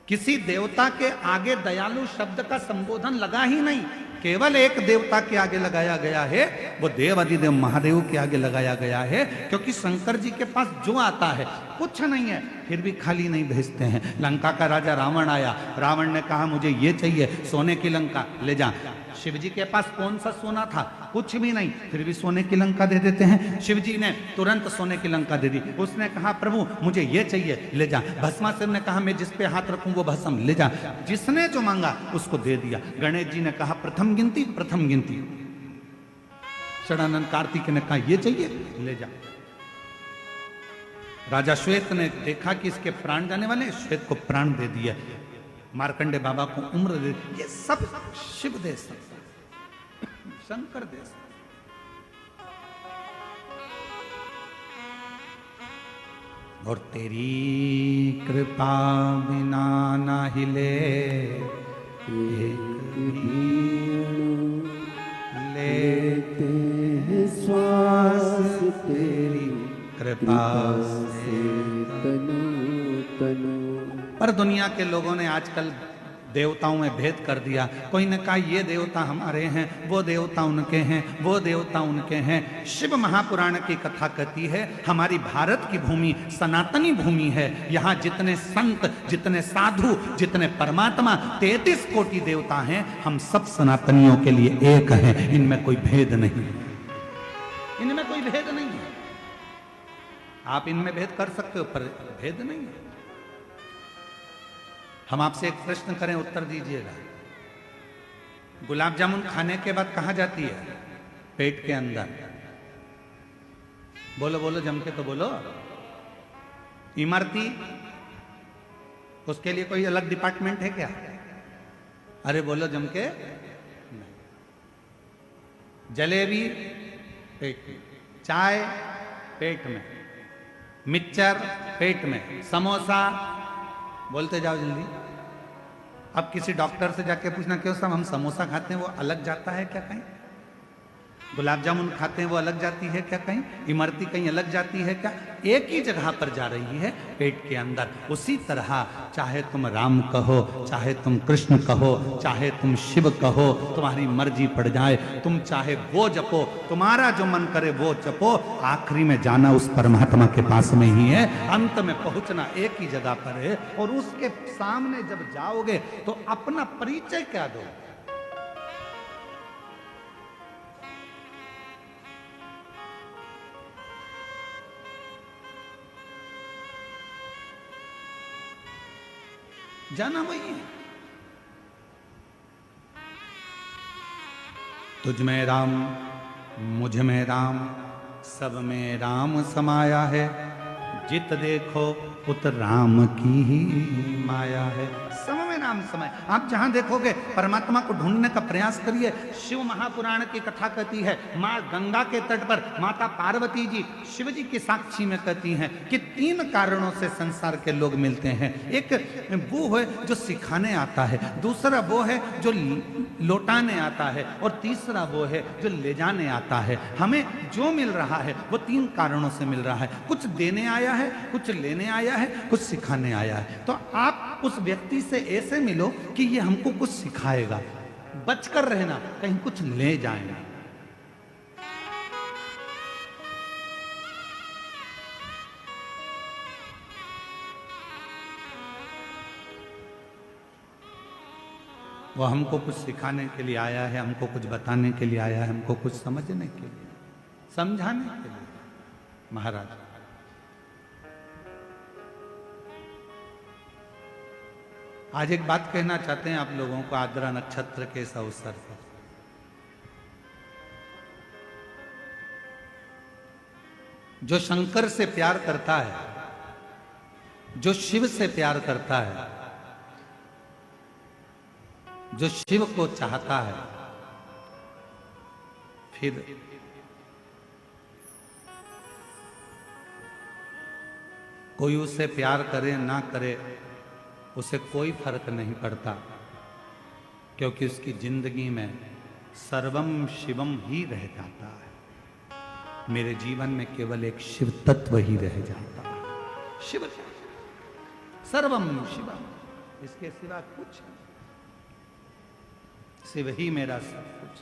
किसी देवता के आगे दयालु शब्द का संबोधन लगा ही नहीं, केवल एक देवता के आगे लगाया गया है, वो देव अधिदेव महादेव के आगे लगाया गया है। क्योंकि शंकर जी के पास जो आता है कुछ नहीं है, फिर भी खाली नहीं भेजते हैं। लंका का राजा रावण आया, रावण ने कहा मुझे ये चाहिए, सोने की लंका ले जा। शिव जी के पास कौन सा सोना था? कुछ भी नहीं, फिर भी सोने की लंका दे देते हैं। शिव जी ने तुरंत सोने की लंका दे दी। उसने कहा प्रभु मुझे ये चाहिए, ले जा। भस्मासुर ने कहा मैं जिस पे हाथ रखूं वो भस्म ले जा। जिसने जो मांगा उसको दे दिया। गणेश जी ने कहा प्रथम गिनती, प्रथम गिनती। षडानंद कार्तिक ने कहा ये चाहिए, ले जा। राजा श्वेत ने देखा कि इसके प्राण जाने वाले, श्वेत को प्राण दे दिया। मार्कंडे बाबा को उम्र दे, ये सब शिव दे सकता, शंकर दे सकता। और तेरी कृपा बिना ना हिले एक भी लेते हैं श्वास तेरी कृपा से तनु तनु। पर दुनिया के लोगों ने आजकल देवताओं में भेद कर दिया। कोई ने कहा ये देवता हमारे हैं, वो देवता उनके हैं, वो देवता उनके हैं। शिव महापुराण की कथा कहती है हमारी भारत की भूमि सनातनी भूमि है। यहाँ जितने संत, जितने साधु, जितने परमात्मा 33 कोटि देवता हैं, हम सब सनातनियों के लिए एक हैं। इनमें कोई भेद नहीं, इनमें कोई भेद नहीं है। आप इनमें भेद कर सकते हो पर भेद नहीं है। हम आपसे एक प्रश्न करें, उत्तर दीजिएगा। गुलाब जामुन खाने के बाद कहां जाती है? पेट के अंदर। बोलो बोलो जम के तो बोलो। इमरती, उसके लिए कोई अलग डिपार्टमेंट है क्या? अरे बोलो जम के। जलेबी पेट में, चाय पेट में, मिक्सचर पेट में, समोसा, बोलते जाओ जल्दी। अब किसी डॉक्टर से जाके पूछना क्यों साहब हम समोसा खाते हैं, वो अलग जाता है क्या कहीं? गुलाब जामुन खाते हैं वो अलग जाती है क्या कहीं? इमरती कहीं अलग जाती है क्या? एक ही जगह पर जा रही है, पेट के अंदर। उसी तरह चाहे तुम राम कहो, चाहे तुम कृष्ण कहो, चाहे तुम शिव कहो, तुम्हारी मर्जी पड़ जाए। तुम चाहे वो जपो, तुम्हारा जो मन करे वो जपो, आखिरी में जाना उस परमात्मा के पास में ही है। अंत में पहुंचना एक ही जगह पर है। और उसके सामने जब जाओगे तो अपना परिचय क्या दो? जाना वही है। तुझ में राम, मुझ में राम, सब में राम समाया है। जित देखो उत राम की ही माया है। सब में राम समाया। आप जहां देखोगे परमात्मा को ढूंढने का प्रयास करिए। शिव महापुराण की कथा कहती है, माँ गंगा के तट पर माता पार्वती जी शिव जी की साक्षी में कहती हैं कि 3 कारणों से संसार के लोग मिलते हैं। एक वो है जो सिखाने आता है, दूसरा वो है जो लौटाने आता है, और तीसरा वो है जो ले जाने आता है। हमें जो मिल रहा है वो 3 कारणों से मिल रहा है। कुछ देने आया है, कुछ लेने आया है, कुछ सिखाने आया है। तो आप उस व्यक्ति से ऐसे मिलो कि ये हमको कुछ सिखाएगा। बचकर रहना, कहीं कुछ ले जाएगा। वो हमको कुछ सिखाने के लिए आया है, हमको कुछ बताने के लिए आया है, हमको कुछ समझने के लिए, समझाने के लिए। महाराज आज एक बात कहना चाहते हैं आप लोगों को आद्रा नक्षत्र के इस अवसर पर। जो शंकर से प्यार करता है, जो शिव से प्यार करता है, जो शिव को चाहता है, फिर कोई उसे प्यार करे ना करे उसे कोई फर्क नहीं पड़ता, क्योंकि उसकी जिंदगी में सर्वम शिवम ही रह जाता है। मेरे जीवन में केवल एक शिव तत्व ही रह जाता है। शिव, सर्वम शिवम, इसके सिवा कुछ नहीं। शिव ही मेरा सब कुछ।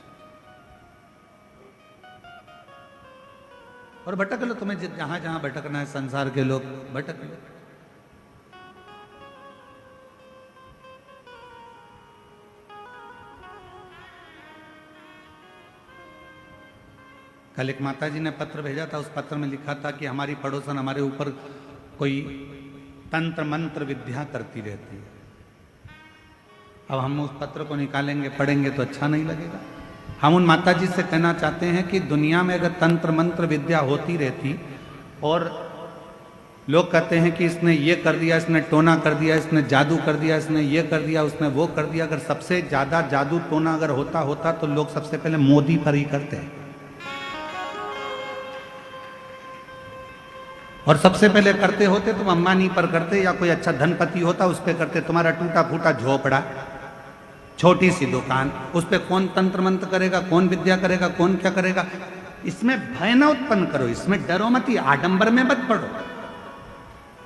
और भटक लो, तुम्हें जहां जहां भटकना है, संसार के लोग भटक लो। कल एक माता जी ने पत्र भेजा था, उस पत्र में लिखा था कि हमारी पड़ोसन हमारे ऊपर कोई तंत्र मंत्र विद्या करती रहती है। अब हम उस पत्र को निकालेंगे, पढ़ेंगे तो अच्छा नहीं लगेगा। हम उन माता जी से कहना चाहते हैं कि दुनिया में अगर तंत्र मंत्र विद्या होती रहती और लोग कहते हैं कि इसने ये कर दिया, इसने टोना कर दिया, इसने जादू कर दिया, इसने ये कर दिया, उसने वो कर दिया। अगर सबसे ज्यादा जादू टोना अगर होता तो लोग सबसे पहले मोदी पर ही करते हैं, और सबसे पहले करते होते तो अंबानी पर करते, या कोई अच्छा धनपति होता उस पर करते। तुम्हारा टूटा फूटा झोपड़ा, छोटी सी दुकान, उस पर कौन तंत्र मंत्र करेगा, कौन विद्या करेगा, कौन क्या करेगा। इसमें भय न उत्पन्न करो, इसमें डरो मत, आडंबर में मत पड़ो,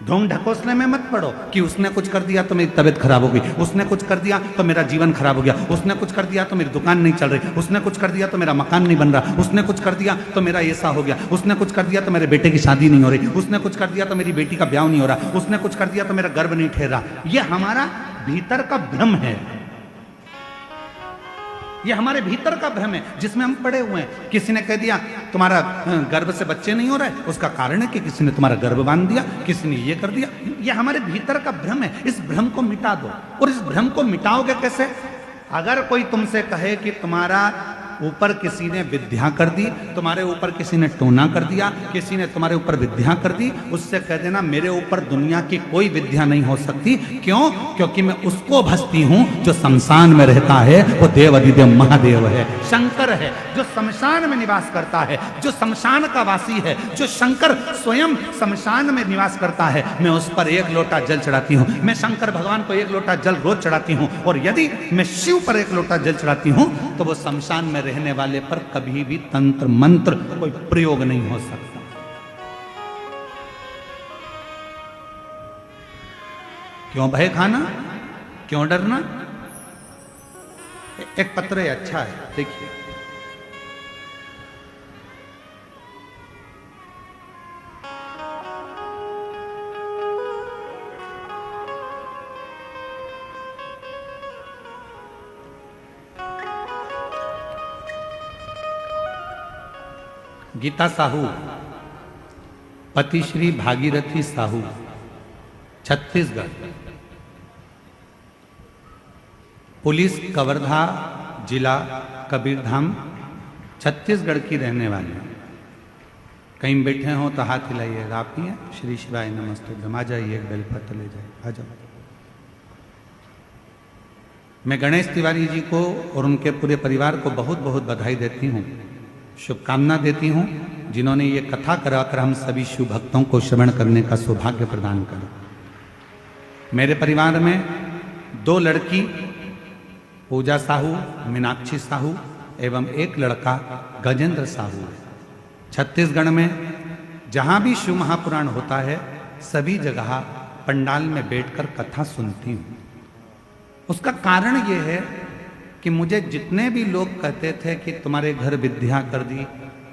ढोंग ढकोसले में मत पड़ो कि उसने कुछ कर दिया तो मेरी तबीयत खराब हो गई, उसने कुछ कर दिया तो मेरा जीवन खराब हो गया, उसने कुछ कर दिया तो मेरी दुकान नहीं चल रही, उसने कुछ कर दिया तो मेरा मकान नहीं बन रहा, उसने कुछ कर दिया तो मेरा ऐसा हो गया, उसने कुछ कर दिया तो मेरे बेटे की शादी नहीं हो रही, उसने कुछ कर दिया तो मेरी बेटी का ब्याह नहीं हो रहा, उसने कुछ कर दिया तो मेरा गर्भ नहीं ठहरा। ये हमारा भीतर का भ्रम है, ये हमारे भीतर का भ्रम है जिसमें हम पड़े हुए हैं। किसी ने कह दिया तुम्हारा गर्भ से बच्चे नहीं हो रहे, उसका कारण है कि किसी ने तुम्हारा गर्भ बांध दिया, किसी ने ये कर दिया। ये हमारे भीतर का भ्रम है, इस भ्रम को मिटा दो। और इस भ्रम को मिटाओगे कैसे? अगर कोई तुमसे कहे कि तुम्हारा ऊपर किसी ने विद्या कर दी, तुम्हारे ऊपर किसी ने टोना कर दिया, किसी ने तुम्हारे ऊपर विद्या कर दी, उससे कह देना मेरे ऊपर दुनिया की कोई विद्या नहीं हो सकती। क्यों? क्योंकि मैं उसको भजती हूं जो शमशान में रहता है, वो देव अधिदेव महादेव है, शंकर है, जो शमशान में निवास करता है, जो शमशान का वासी है, जो शंकर स्वयं शमशान में निवास करता है। मैं उस पर 1 लोटा जल चढ़ाती हूँ, मैं शंकर भगवान को 1 लोटा जल रोज चढ़ाती हूँ। और यदि मैं शिव पर 1 लोटा जल चढ़ाती हूँ तो वो शमशान में रहने वाले पर कभी भी तंत्र मंत्र कोई प्रयोग नहीं हो सकता। क्यों भय खाना, क्यों डरना? एक पत्र है, अच्छा है, देखिए। गीता साहू, पति श्री भागीरथी साहू, छत्तीसगढ़, पुलिस कवर्धा जिला कबीरधाम छत्तीसगढ़ की रहने वाली। कहीं बैठे हो तो हाथ हिलाइएगा। आप ही हैं? श्री शिवाय नमस्तुभ्यम। आ जाइए, एक बेलपत्र ले जाइए, आ जाओ। मैं गणेश तिवारी जी को और उनके पूरे परिवार को बहुत बहुत बधाई देती हूँ, शुभकामना देती हूँ, जिन्होंने ये कथा कराकर हम सभी शिव भक्तों को श्रवण करने का सौभाग्य प्रदान करा। मेरे परिवार में 2 लड़की, पूजा साहू, मीनाक्षी साहू एवं 1 लड़का गजेंद्र साहू है। छत्तीसगढ़ में जहाँ भी शिव महापुराण होता है सभी जगह पंडाल में बैठकर कथा सुनती हूँ। उसका कारण ये है कि मुझे जितने भी लोग कहते थे कि तुम्हारे घर विद्या कर दी,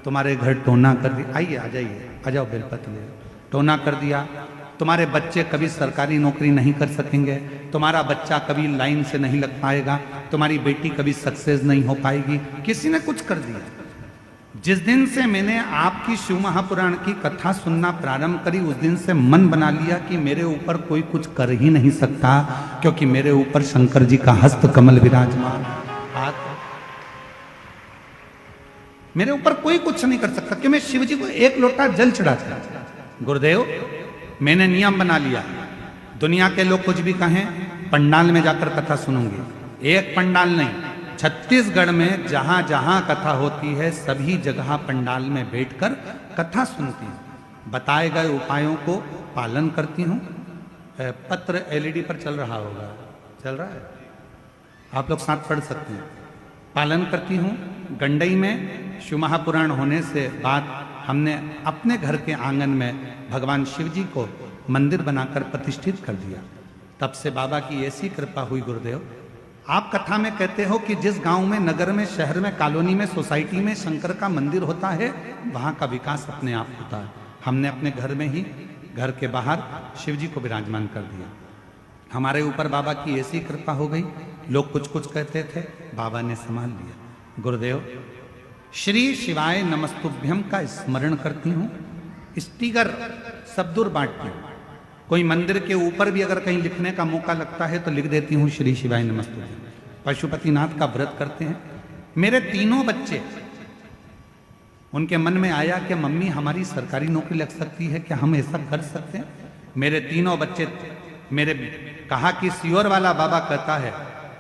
तुम्हारे घर टोना कर दी, आइए आ जाइए, आ जाओ बेलपत्र ले, टोना कर दिया, तुम्हारे बच्चे कभी सरकारी नौकरी नहीं कर सकेंगे, तुम्हारा बच्चा कभी लाइन से नहीं लग पाएगा, तुम्हारी बेटी कभी सक्सेस नहीं हो पाएगी, किसी ने कुछ कर दिया। जिस दिन से मैंने आपकी शिव महापुराण की कथा सुनना प्रारंभ करी, उस दिन से मन बना लिया कि मेरे ऊपर कोई कुछ कर ही नहीं सकता, क्योंकि मेरे ऊपर शंकर जी का हस्त कमल विराजमान, मेरे ऊपर कोई कुछ नहीं कर सकता, कि मैं शिव जी को 1 लोटा जल चढ़ाता। गुरुदेव, मैंने नियम बना लिया, दुनिया के लोग कुछ भी कहें, पंडाल में जाकर कथा सुनूंगी। एक पंडाल नहीं, छत्तीसगढ़ में जहां जहां कथा होती है सभी जगह पंडाल में बैठकर कथा सुनती हूं, बताए गए उपायों को पालन करती हूं। पत्र LED पर चल रहा होगा, चल रहा है, आप लोग साथ पढ़ सकते हैं। पालन करती हूँ। गंडई में शिव महापुराण होने से बाद हमने अपने घर के आंगन में भगवान शिव जी को मंदिर बनाकर प्रतिष्ठित कर दिया। तब से बाबा की ऐसी कृपा हुई। गुरुदेव, आप कथा में कहते हो कि जिस गांव में, नगर में, शहर में, कॉलोनी में, सोसाइटी में शंकर का मंदिर होता है वहां का विकास अपने आप होता है। हमने अपने घर में ही, घर के बाहर शिव जी को विराजमान कर दिया। हमारे ऊपर बाबा की ऐसी कृपा हो गई, लोग कुछ कुछ कहते थे, बाबा ने संभाल लिया। गुरुदेव, श्री शिवाय नमस्तुभ्यम का स्मरण करती हूँ, स्टिकर सब दूर बांटती हूँ। कोई मंदिर के ऊपर भी अगर कहीं लिखने का मौका लगता है तो लिख देती हूँ श्री शिवाय नमस्तुभ्यम। पशुपतिनाथ का व्रत करते हैं। मेरे 3 बच्चे, उनके मन में आया कि मम्मी हमारी सरकारी नौकरी लग सकती है, क्या हम ऐसा कर सकते हैं? मेरे तीनों बच्चे मेरे कहा कि सियोर वाला बाबा कहता है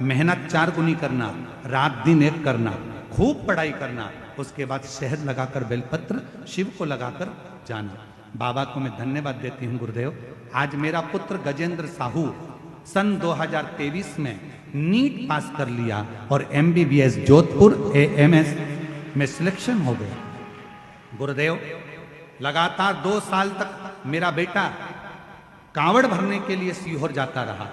मेहनत 4 गुनी करना, रात दिन एक करना, खूब पढ़ाई करना, उसके बाद शहद लगाकर बेलपत्र शिव को लगाकर जाना। बाबा को मैं धन्यवाद देती हूँ गुरुदेव। आज मेरा पुत्र गजेंद्र साहू सन 2023 में नीट पास कर लिया और MBBS जोधपुर AMS में सिलेक्शन हो गया। गुरुदेव लगातार 2 साल तक मेरा बेटा कांवड़ भरने के लिए सीहोर जाता रहा।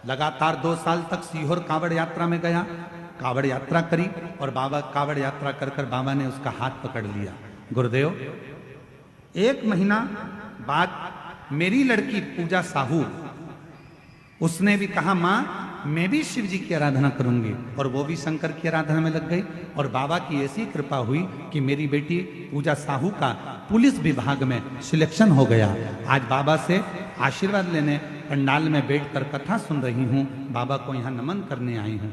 लगातार 2 साल तक सीहोर कांवड़ यात्रा में गया, कांवड़ यात्रा करी और बाबा कांवड़ यात्रा कर कर बाबा ने उसका हाथ पकड़ लिया। गुरुदेव 1 महीना बाद मेरी लड़की पूजा साहू, उसने भी कहा माँ मैं भी शिव जी की आराधना करूंगी, और वो भी शंकर की आराधना में लग गई। और बाबा की ऐसी कृपा हुई कि मेरी बेटी पूजा साहू का पुलिस विभाग में सिलेक्शन हो गया। आज बाबा से आशीर्वाद लेने पंडाल में बैठकर कथा सुन रही हूँ, बाबा को यहाँ नमन करने आई हूँ।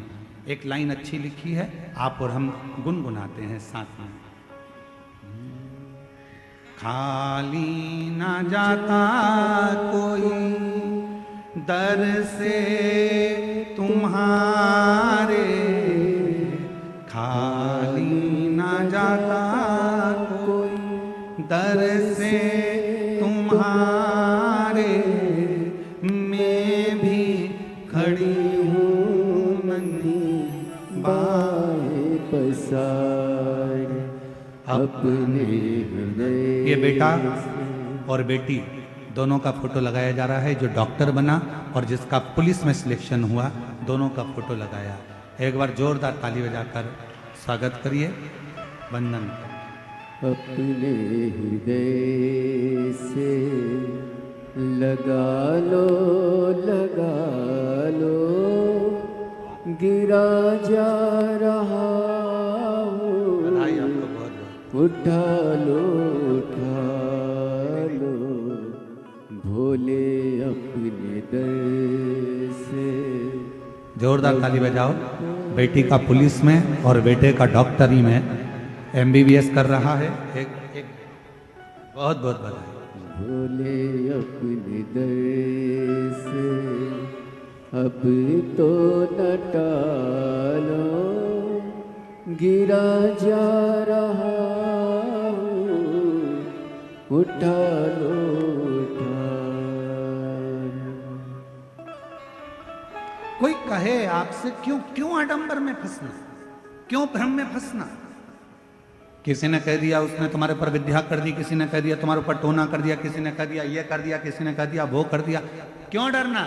एक लाइन अच्छी लिखी है, आप और हम गुनगुनाते हैं साथ में। खाली ना जाता कोई दर से तुम्हारे, खाली ना जाता कोई दर से तुम्हारे, मैं भी खड़ी हूँ नन्ही बाहें पसार अपने हृदय। ये बेटा और बेटी दोनों का फोटो लगाया जा रहा है। जो डॉक्टर बना और जिसका पुलिस में सिलेक्शन हुआ, दोनों का फोटो लगाया। एक बार जोरदार ताली बजाकर स्वागत करिए। वंदन। अपने हृदय से लगा लो, गिरा जा रहा हूँ, बधाई आपको बहुत बहुत। उठा लो, भोले अपने दर से। जोरदार ताली बजाओ। बेटी का पुलिस में और बेटे का डॉक्टरी में MBBS कर रहा है। एक बहुत बहुत बधाई। भोले अपने दर से अब तो न टालो, गिरा जा रहा हूँ, उठा लो। कोई कहे आपसे क्यों आडंबर में फंसना, क्यों भ्रम में फंसना। किसी ने कह दिया उसने तुम्हारे पर विद्या कर दी, किसी ने कह दिया तुम्हारे ऊपर टोना कर दिया, किसी ने कह दिया ये कर दिया, किसी ने कह दिया वो कर दिया, क्यों डरना।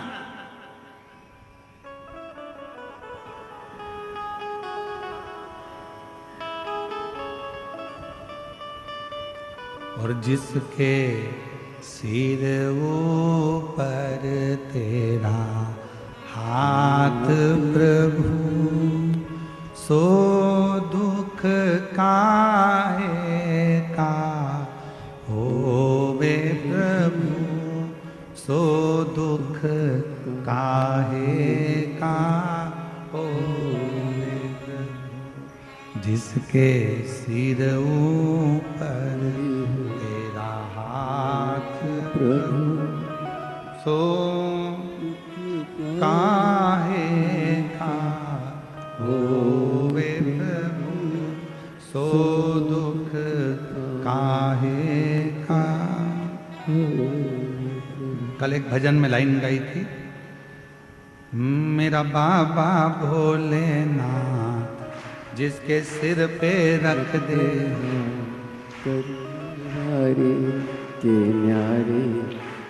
और जिसके सिर ऊपर तेरा हाथ प्रभु, सो दुख काहे का होवे प्रभु, सो दुख काहे का होवे प्रभु। जिसके सिर ऊपर तेरा हाथ प्रभु, सो काहे का होवे प्रभु, सो दुख काहे का। कल एक भजन में लाइन गाई थी, मेरा बाबा भोलेनाथ जिसके सिर पे रख दे न्यारे के न्यारे,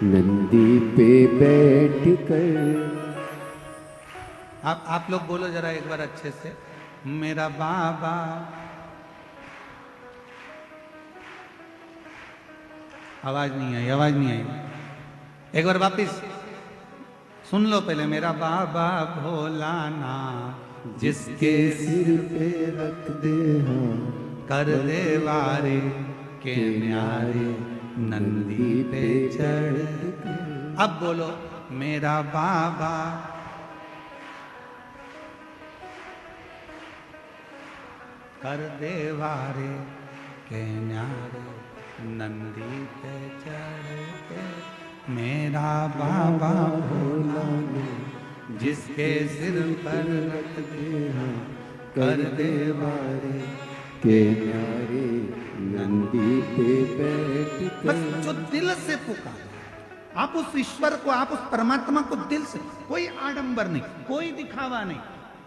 नंदी पे बैठ कर। आप लोग बोलो जरा एक बार अच्छे से, मेरा बाबा। आवाज नहीं आई, आवाज नहीं आई। एक बार वापिस सुन लो पहले। मेरा बाबा भोलानाथ जिसके सिर पे रख दे हाँ, कर दे वारे के न्यारे, नंदी पे चढ़। अब बोलो मेरा बाबा। कर दे वारे के न्यारे, नंदी पे चढ़ के। मेरा बाबा भोला ने जिसके सिर पर रख दे हम कर दे बारे के न्यारे नंदी पे बैठ बस कर। जो दिल से पुकारे, आप उस ईश्वर को, आप उस परमात्मा को दिल से, कोई आडंबर नहीं, कोई दिखावा नहीं,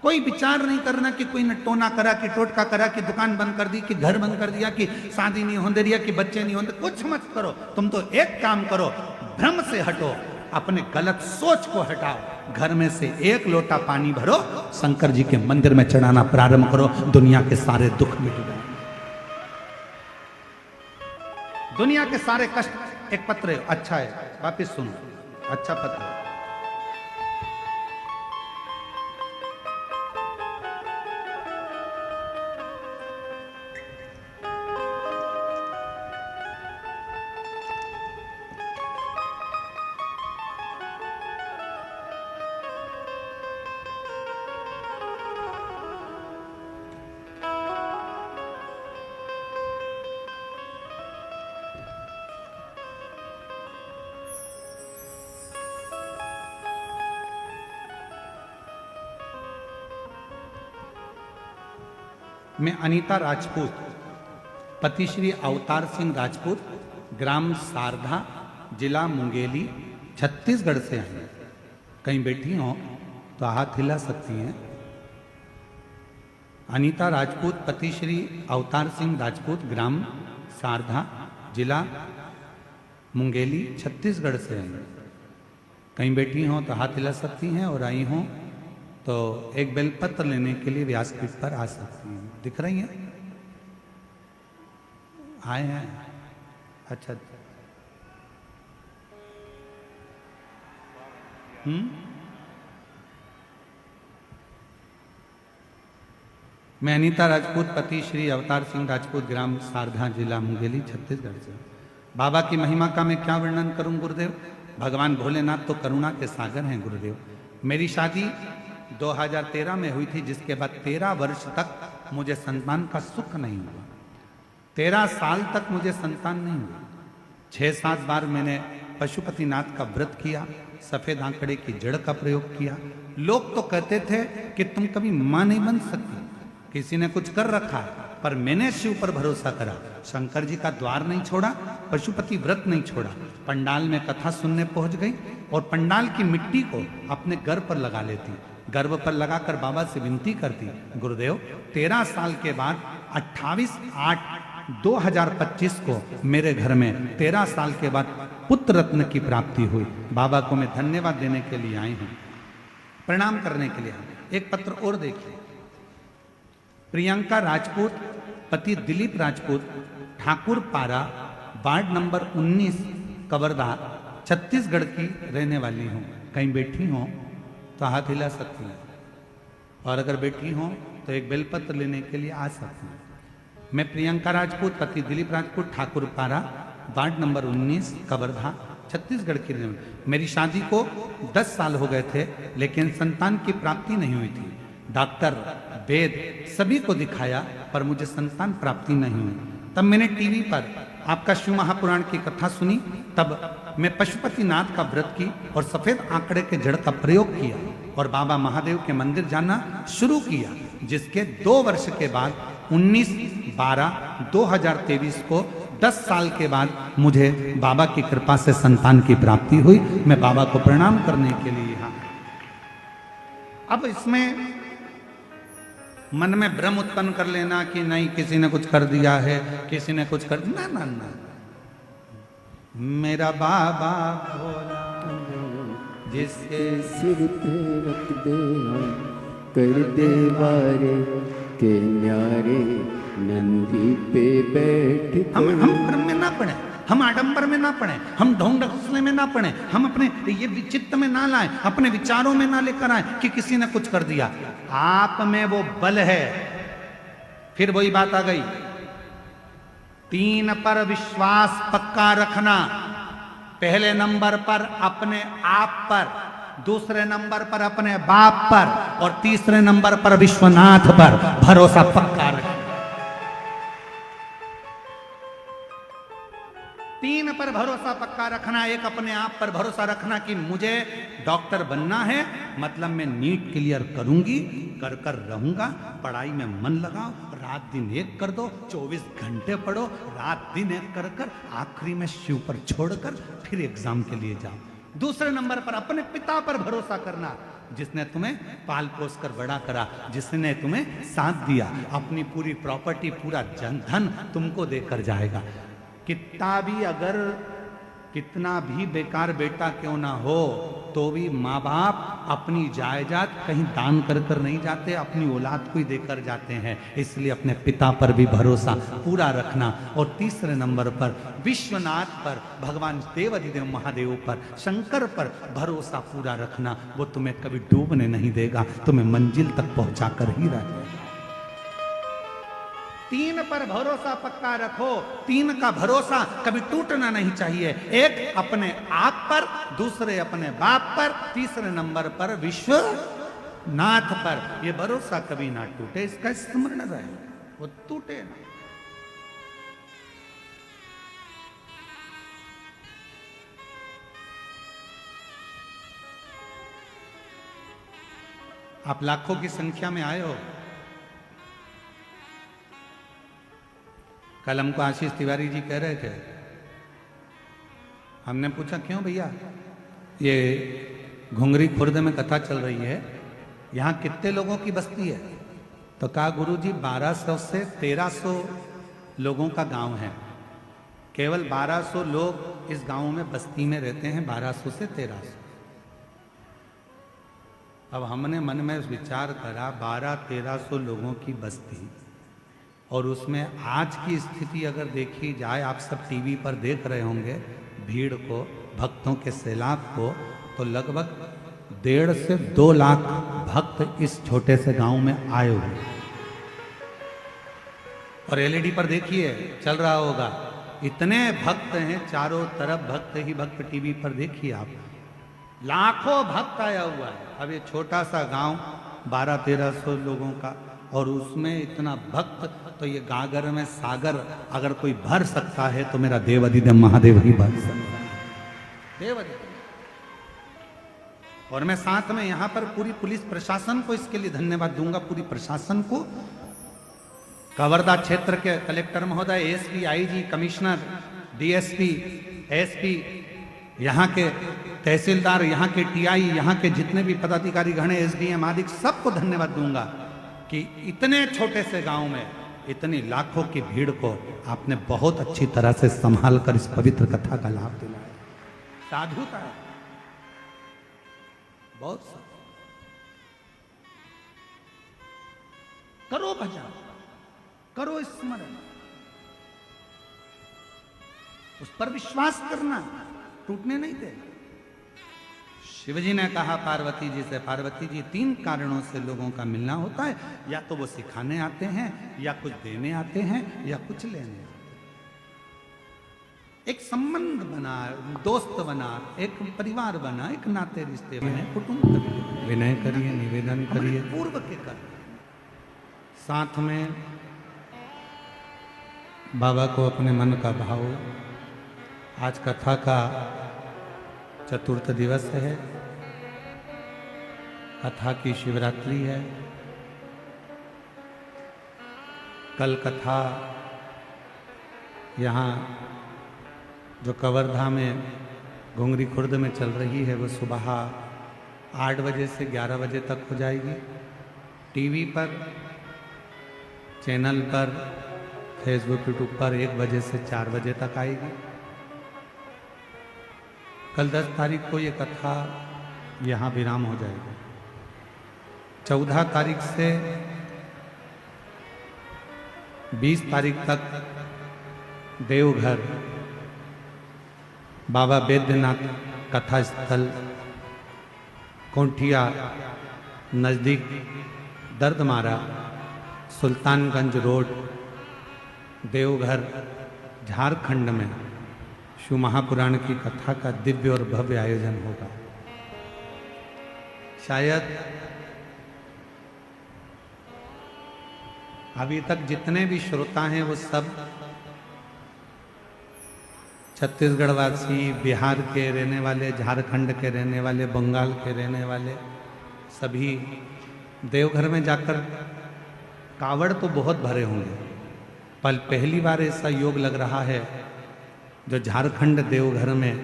कोई विचार नहीं करना कि कोई ने टोना करा, कि टोटका करा, कि दुकान बंद कर दी, कि घर बंद कर दिया, कि शादी नहीं होने दिया, कि बच्चे नहीं होने, कुछ मत करो। तुम तो एक काम करो, भ्रम से हटो, अपने गलत सोच को हटाओ, घर में से एक लोटा पानी भरो, शंकर जी के मंदिर में चढ़ाना प्रारंभ करो, दुनिया के सारे दुख मिट जाए, दुनिया के सारे कष्ट। एक पत्र है, अच्छा है, वापिस सुनो, अच्छा पत्र है। मैं अनीता राजपूत, पति श्री अवतार सिंह राजपूत, ग्राम सारधा, जिला मुंगेली, छत्तीसगढ़ से हैं। कहीं बैठी हो तो हाथ हिला सकती हैं। अनीता राजपूत, पति श्री अवतार सिंह राजपूत, ग्राम सारधा, जिला मुंगेली, छत्तीसगढ़ से हैं। कहीं बैठी हो तो हाथ हिला सकती हैं, और आई हो तो एक बेलपत्र लेने के लिए व्यासपीठ पर आ सकती हैं। दिख रही हैं? आए हैं? अच्छा। मैं अनीता राजपूत, पति श्री अवतार सिंह राजपूत, ग्राम सारधा, जिला मुंगेली, छत्तीसगढ़ से। बाबा की महिमा का मैं क्या वर्णन करूं गुरुदेव। भगवान भोलेनाथ तो करुणा के सागर हैं गुरुदेव। मेरी शादी 2013 में हुई थी, जिसके बाद 13 वर्ष तक मुझे संतान का सुख नहीं हुआ। 13 साल तक मुझे संतान नहीं हुआ। 6-7 बार मैंने पशुपतिनाथ का व्रत किया, सफेद आंकड़े की जड़ का प्रयोग किया। लोग तो कहते थे कि तुम कभी मां नहीं बन सकती, किसी ने कुछ कर रखा है, पर मैंने शिव पर भरोसा करा, शंकर जी का द्वार नहीं छोड़ा, पशुपति व्रत नहीं छोड़ा। पंडाल में कथा सुनने पहुंच गई और पंडाल की मिट्टी को अपने गर्भ पर लगा लेती, गर्भ पर लगाकर बाबा से विनती करती, गुरुदेव 13 साल के बाद 28/8/2025 को मेरे घर में 13 साल के बाद पुत्र रत्न की प्राप्ति हुई। बाबा को मैं धन्यवाद देने के लिए आई हूं, प्रणाम करने के लिए। एक पत्र और देखिए। प्रियंका राजपूत, पति दिलीप राजपूत, ठाकुर पारा, वार्ड नंबर 19, कवर्धा, छत्तीसगढ़ की रहने वाली हूँ। कहीं बैठी हो तो हाथ हिला सकती हैं, और अगर बैठी हो तो एक बेलपत्र लेने के लिए आ सकती हैं। मैं प्रियंका राजपूत, पति दिलीप राजपूत, ठाकुर पारा, वार्ड नंबर 19, कवर्धा, छत्तीसगढ़ की रहने वाली। मेरी शादी को 10 साल हो गए थे, लेकिन संतान की प्राप्ति नहीं हुई थी। डॉक्टर, वेद सभी को दिखाया, पर मुझे संतान प्राप्ति नहीं हुई। तब मैंने टीवी पर आपका शिव महापुराण की कथा सुनी, तब मैं पशुपतिनाथ का व्रत की और सफेद आंकड़े के जड़ का प्रयोग किया और बाबा महादेव के मंदिर जाना शुरू किया, जिसके 2 वर्ष के बाद 19/12/2023 को 10 साल के बाद मुझे बाबा की कृपा से संतान की प्राप्ति हुई। मैं बाबा को प्रणाम करने के लिए यहाँ। अब इसमें मन में भ्रम उत्पन्न कर लेना कि नहीं किसी ने कुछ कर दिया है, किसी ने कुछ कर दिया, ना ना ना, मेरा बाबा भोला जिसके सिर पे रख दे हम कर दे बारे के न्यारे नंदी पे बैठ हम भ्रम में ना पड़े, हम आडंबर में ना पड़े, हम ढोंग ढकोसले में ना पड़े, हम अपने ये चित्त में ना लाए, अपने विचारों में ना लेकर आए कि किसी ने कुछ कर दिया। आप में वो बल है। फिर वही बात आ गई, 3 पर विश्वास पक्का रखना। पहले नंबर पर अपने आप पर, दूसरे नंबर पर अपने बाप पर, और तीसरे नंबर पर विश्वनाथ पर भरोसा पक्का रखना। 3 पर पर भरोसा पक्का रखना, एक अपने आप पर भरोसा रखना कि मुझे डॉक्टर बनना है, मतलब मैं नीट क्लियर करूंगी, कर कर रहूंगा। पढ़ाई में मन लगाओ, रात दिन एक कर दो, 24 घंटे पढ़ो, रात दिन एक कर कर आखिरी में शिव पर छोड़कर फिर एग्जाम के लिए जाओ। दूसरे नंबर पर अपने पिता पर भरोसा करना, जिसने तुम्हें पाल पोस कर बड़ा करा, जिसने तुम्हें साथ दिया, अपनी पूरी प्रॉपर्टी, पूरा धन तुमको देकर जाएगा। कितना भी बेकार बेटा क्यों ना हो, तो भी माँ बाप अपनी जायदाद कहीं दान कर कर नहीं जाते, अपनी औलाद को ही देकर जाते हैं। इसलिए अपने पिता पर भी भरोसा पूरा रखना। और तीसरे नंबर पर विश्वनाथ पर, भगवान देवाधिदेव महादेव पर, शंकर पर भरोसा पूरा रखना। वो तुम्हें कभी डूबने नहीं देगा, तुम्हें मंजिल तक पहुंचा कर ही रहेगा। 3 पर भरोसा पक्का रखो, 3 का भरोसा कभी टूटना नहीं चाहिए। एक अपने आप पर, दूसरे अपने बाप पर, तीसरे नंबर पर विश्वनाथ पर। ये भरोसा कभी ना टूटे, इसका स्मरण रहे, वो टूटे ना। आप लाखों की संख्या में आए हो। कल हमको आशीष तिवारी जी कह रहे थे, हमने पूछा क्यों भैया ये घुंगरी खुर्द में कथा चल रही है, यहाँ कितने लोगों की बस्ती है? तो कहा गुरुजी 1200 से 1300 लोगों का गांव है, केवल 1200 लोग इस गांव में बस्ती में रहते हैं, 1200 से 1300। अब हमने मन में विचार करा 1200-1300 लोगों की बस्ती, और उसमें आज की स्थिति अगर देखी जाए, आप सब टीवी पर देख रहे होंगे भीड़ को, भक्तों के सैलाब को, तो लगभग 1.5 से 2 लाख भक्त इस छोटे से गांव में आए हुए। और एलईडी पर देखिए चल रहा होगा, इतने भक्त हैं चारों तरफ, भक्त ही भक्त। टीवी पर देखिए आप, लाखों भक्त आया हुआ है। अब ये छोटा सा गांव 1200-1300 लोगों का, और उसमें इतना भक्त, तो ये गागर में सागर अगर कोई भर सकता है तो मेरा देवाधिदेव महादेव ही भर सकता है, देवाधिदेव। और मैं साथ में यहां पर पूरी पुलिस प्रशासन को इसके लिए धन्यवाद दूंगा, पूरी प्रशासन को, कवर्धा क्षेत्र के कलेक्टर महोदय, SP, IG, commissioner, DSP, SP, यहाँ के तहसीलदार, यहाँ के टीआई, यहाँ के जितने भी पदाधिकारी गण, एसडीएम आदि, सबको धन्यवाद दूंगा कि इतने छोटे से गांव में इतनी लाखों की भीड़ को आपने बहुत अच्छी तरह से संभाल कर इस पवित्र कथा का लाभ दिलाया। साधुता है बहुत सा। करो भजन, करो स्मरण, उस पर विश्वास करना, टूटने नहीं दे। शिवजी ने कहा पार्वती जी से, पार्वती जी 3 कारणों से लोगों का मिलना होता है, या तो वो सिखाने आते हैं, या कुछ देने आते हैं, या कुछ लेने आते हैं। एक संबंध बना, दोस्त बना, एक परिवार बना, एक नाते रिश्ते बने, कुटुंब करिए, विनय करिए, निवेदन करिए, पूर्व के कर। साथ में बाबा को अपने मन का भाव। आज कथा का चतुर्थ दिवस है, कथा की शिवरात्रि है। कल कथा यहाँ जो कवर्धा में घुंगरी खुर्द में चल रही है, वो सुबह 8 बजे से 11 बजे तक हो जाएगी। टीवी पर, चैनल पर, फेसबुक, यूट्यूब पर 1 बजे से 4 बजे तक आएगी। कल 10 तारीख को ये कथा यहाँ विराम हो जाएगी। 14 तारीख से 20 तारीख तक देवघर बाबा बैद्यनाथ कथा स्थल कोंठिया नज़दीक दर्दमारा सुल्तानगंज रोड देवघर झारखंड में शिव महापुराण की कथा का दिव्य और भव्य आयोजन होगा। शायद अभी तक जितने भी श्रोता हैं वो सब छत्तीसगढ़ वासी, बिहार के रहने वाले, झारखंड के रहने वाले, बंगाल के रहने वाले सभी देवघर में जाकर कावड़ तो बहुत भरे होंगे, पर पहली बार ऐसा योग लग रहा है जो झारखंड देवघर में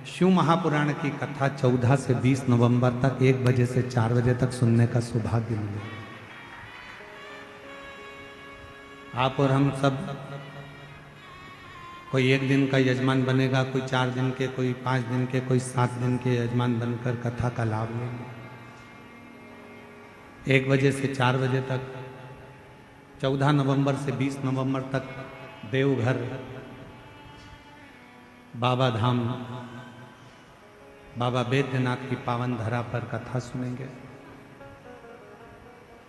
शिव महापुराण की कथा 14 से 20 नवंबर तक 1 बजे से 4 बजे तक सुनने का सौभाग्य मिले। आप और हम सब, कोई 1 दिन का यजमान बनेगा, कोई 4 दिन के, कोई 5 दिन के, कोई 7 दिन के यजमान बनकर कथा का लाभ लेंगे। 1 बजे से 4 बजे तक 14 नवंबर से 20 नवंबर तक देवघर बाबा धाम, बाबा बैद्यनाथ की पावन धरा पर कथा सुनेंगे।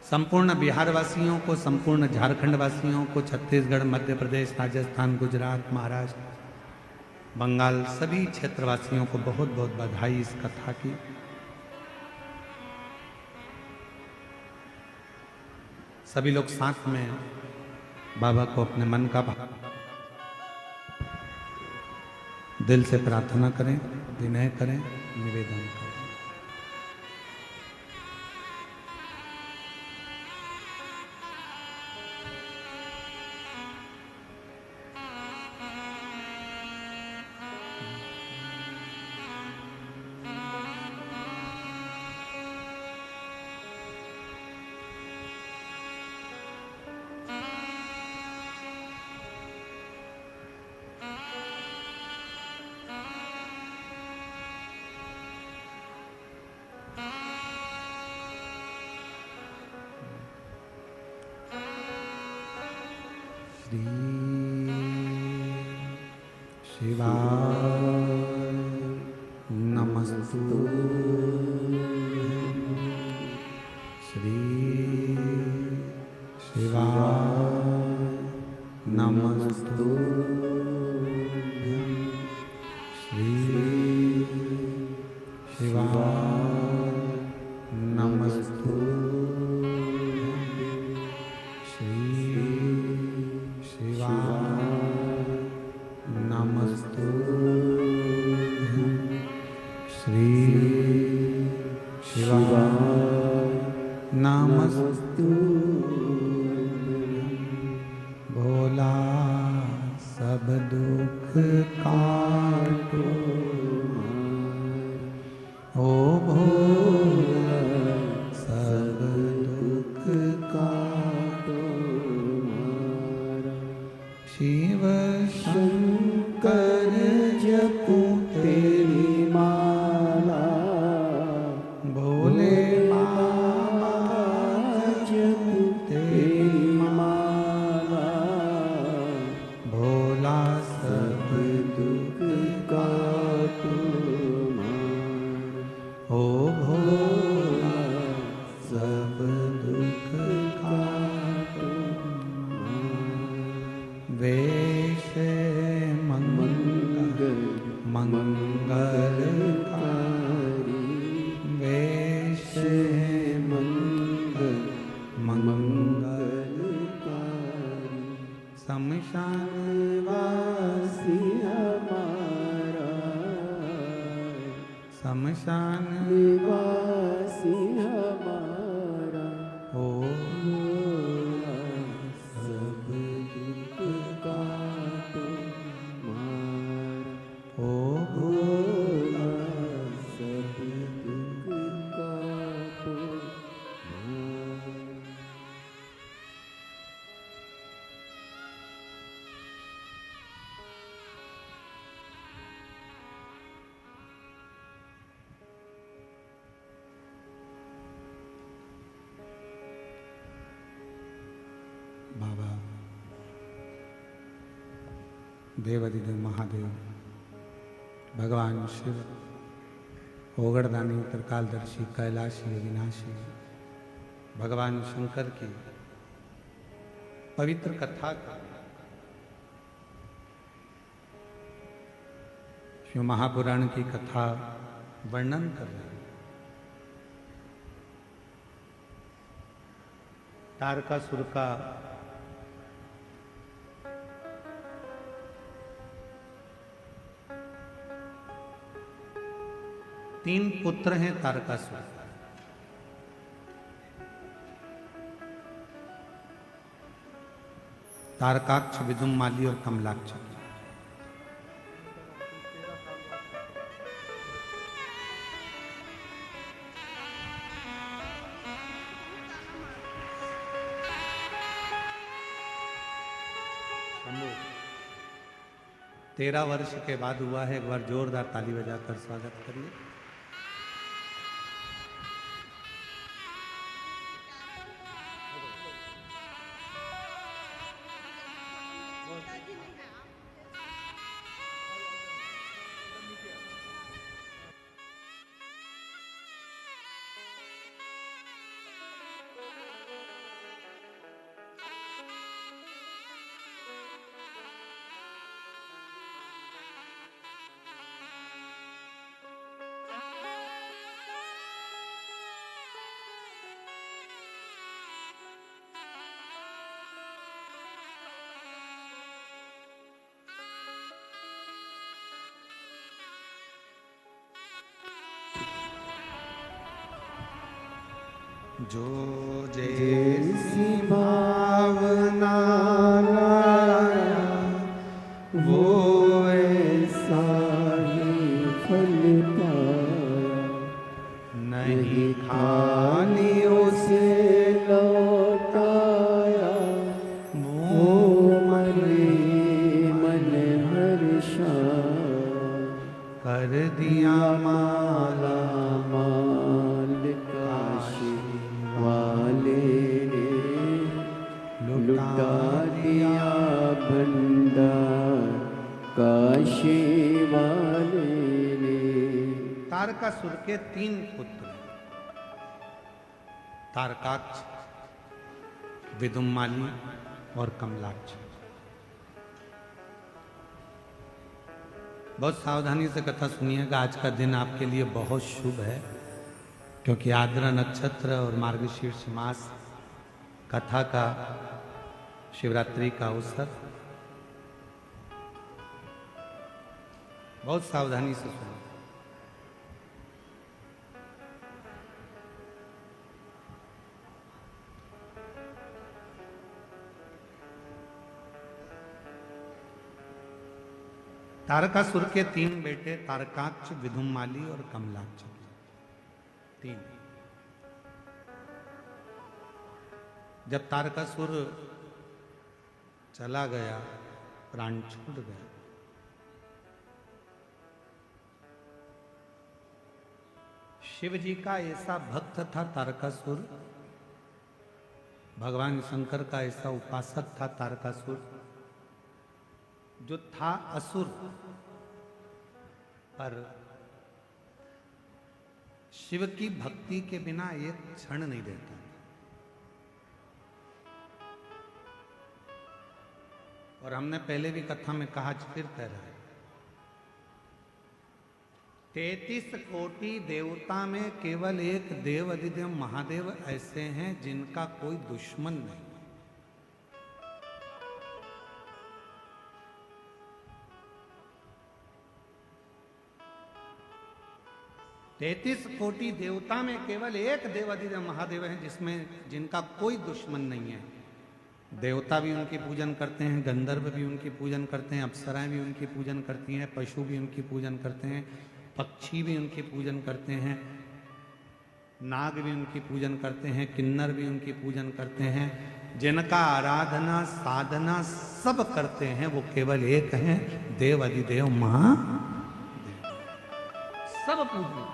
संपूर्ण बिहार वासियों को, संपूर्ण झारखंड वासियों को, छत्तीसगढ़, मध्य प्रदेश, राजस्थान, गुजरात, महाराष्ट्र, बंगाल, सभी क्षेत्रवासियों को बहुत बहुत बधाई इस कथा की। सभी लोग साथ में बाबा को अपने मन का भाव दिल से प्रार्थना करें, विनय करें, निवेदन करें। श्री शिवाय नमस्तुभ्यं। श्री शिवाय नमस्तुभ्यं। श्री शिवाय नमस्तुभ्यं। श्री शिवाय नमस्तुभ्यं। श्री शिवाय नमस्तुभ्यं। भोला सब दुख काटो, ओ भोला सब दुख काटो। शिव शंकर जपू तेरी माला, भोले बाबा जपू तेरी माला। भोला सब दुख काटो, ओ भोला सब दुख काटो। वेश मंगल मंगलकारी, वेश मंगल मंगलकारी। शमशान वासी हमारा, शमशान वासी हमारा। ओ भोला सब दुख काटो मारा, ओ भोला सब दुख काटो मारा। बाबा देवाधिदेव महादेव, भगवान शिव, ओगड़दानी, त्रिकालदर्शी, कैलाशी, अविनाशी, भगवान शंकर की पवित्र कथा का शिव महापुराण की कथा वर्णन कर रहे हैं। तारकासुर का 3 पुत्र हैं तारकासुर। तारकाक्ष, विदुम्माली और कमलाक्ष। शंभू 13 वर्ष के बाद हुआ है। एक बार जोरदार ताली बजाकर स्वागत करिए। जो जैसी भावना वो ऐसा ही फल पाया, नहीं खाली उसे लौटाया, वो मन मन हर्षा कर दिया माला माल काशी वाले ने लुटा दिया भंडार काशी वाले ने। तारकासुर के 3 पुत्र, तारकाक्ष, विदुम्माली और कमलाक्ष। बहुत सावधानी से कथा सुनिएगा। आज का दिन आपके लिए बहुत शुभ है, क्योंकि आर्द्रा नक्षत्र और मार्गशीर्ष मास कथा का, शिवरात्रि का अवसर। बहुत सावधानी से सुनो। तारकासुर के 3 बेटे, तारकाक्ष, विदुम्माली और कमलाक्ष। 3। जब तारकासुर चला गया, प्राण छूट गया, शिव जी का ऐसा भक्त था तारकासुर, भगवान शंकर का ऐसा उपासक था तारकासुर, जो था असुर पर शिव की भक्ति के बिना एक क्षण नहीं रहता। और हमने पहले भी कथा में कहा, फिर कह रहा है, 33 कोटि देवता में केवल एक देव अधिदेव महादेव ऐसे हैं जिनका कोई दुश्मन नहीं। 33 कोटि देवता में केवल एक देव अधिदेव महादेव है जिनका कोई दुश्मन नहीं है। देवता भी उनकी पूजन करते हैं, गंधर्व भी उनकी पूजन करते हैं, अप्सराएं भी उनकी पूजन करती हैं, पशु भी उनकी पूजन करते हैं, पक्षी भी उनकी पूजन करते हैं, नाग भी उनकी पूजन करते हैं, किन्नर भी उनकी पूजन करते हैं। जिनका आराधना साधना सब करते हैं वो केवल एक हैं, देव अधिदेव महादेव। सब पूजन।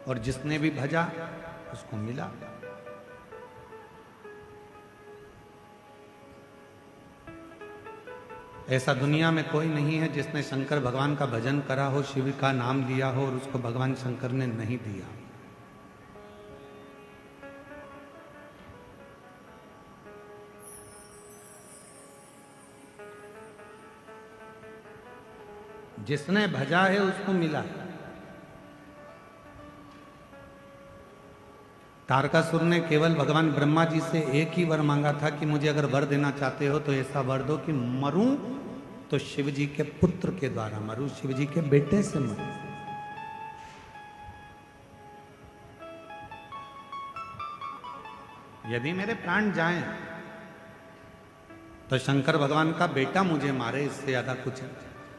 और जिसने भी भजा उसको मिला। ऐसा दुनिया में कोई नहीं है जिसने शंकर भगवान का भजन करा हो, शिव का नाम लिया हो और उसको भगवान शंकर ने नहीं दिया। जिसने भजा है उसको मिला। तारकासुर ने केवल भगवान ब्रह्मा जी से एक ही वर मांगा था कि मुझे अगर वर देना चाहते हो तो ऐसा वर दो कि मरूं तो शिव जी के पुत्र के द्वारा मरूं, शिव जी के बेटे से मरूं। यदि मेरे प्राण जाएं तो शंकर भगवान का बेटा मुझे मारे, इससे ज्यादा कुछ।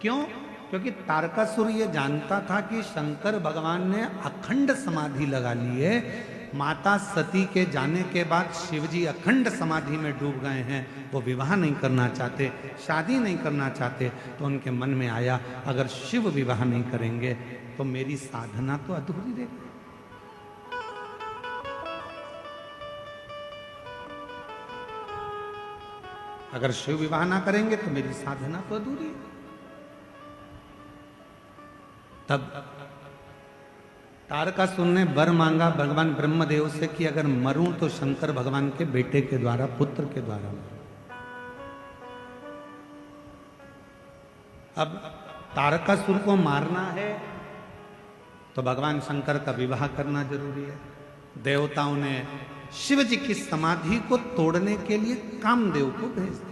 क्यों? क्योंकि तारकासुर ये जानता था कि शंकर भगवान ने अखंड समाधि लगा ली है। माता सती के जाने के बाद शिवजी अखंड समाधि में डूब गए हैं। वो विवाह नहीं करना चाहते, शादी नहीं करना चाहते। तो उनके मन में आया, अगर शिव विवाह नहीं करेंगे तो मेरी साधना तो अधूरी रहेगी। अगर शिव विवाह ना करेंगे तो मेरी साधना तो अधूरी है। तब तारकासुर ने वर मांगा भगवान ब्रह्मदेव से कि अगर मरूं तो शंकर भगवान के बेटे के द्वारा, पुत्र के द्वारा मरूं। अब तारकासुर को मारना है तो भगवान शंकर का विवाह करना जरूरी है। देवताओं ने शिव जी की समाधि को तोड़ने के लिए कामदेव को भेज दिया।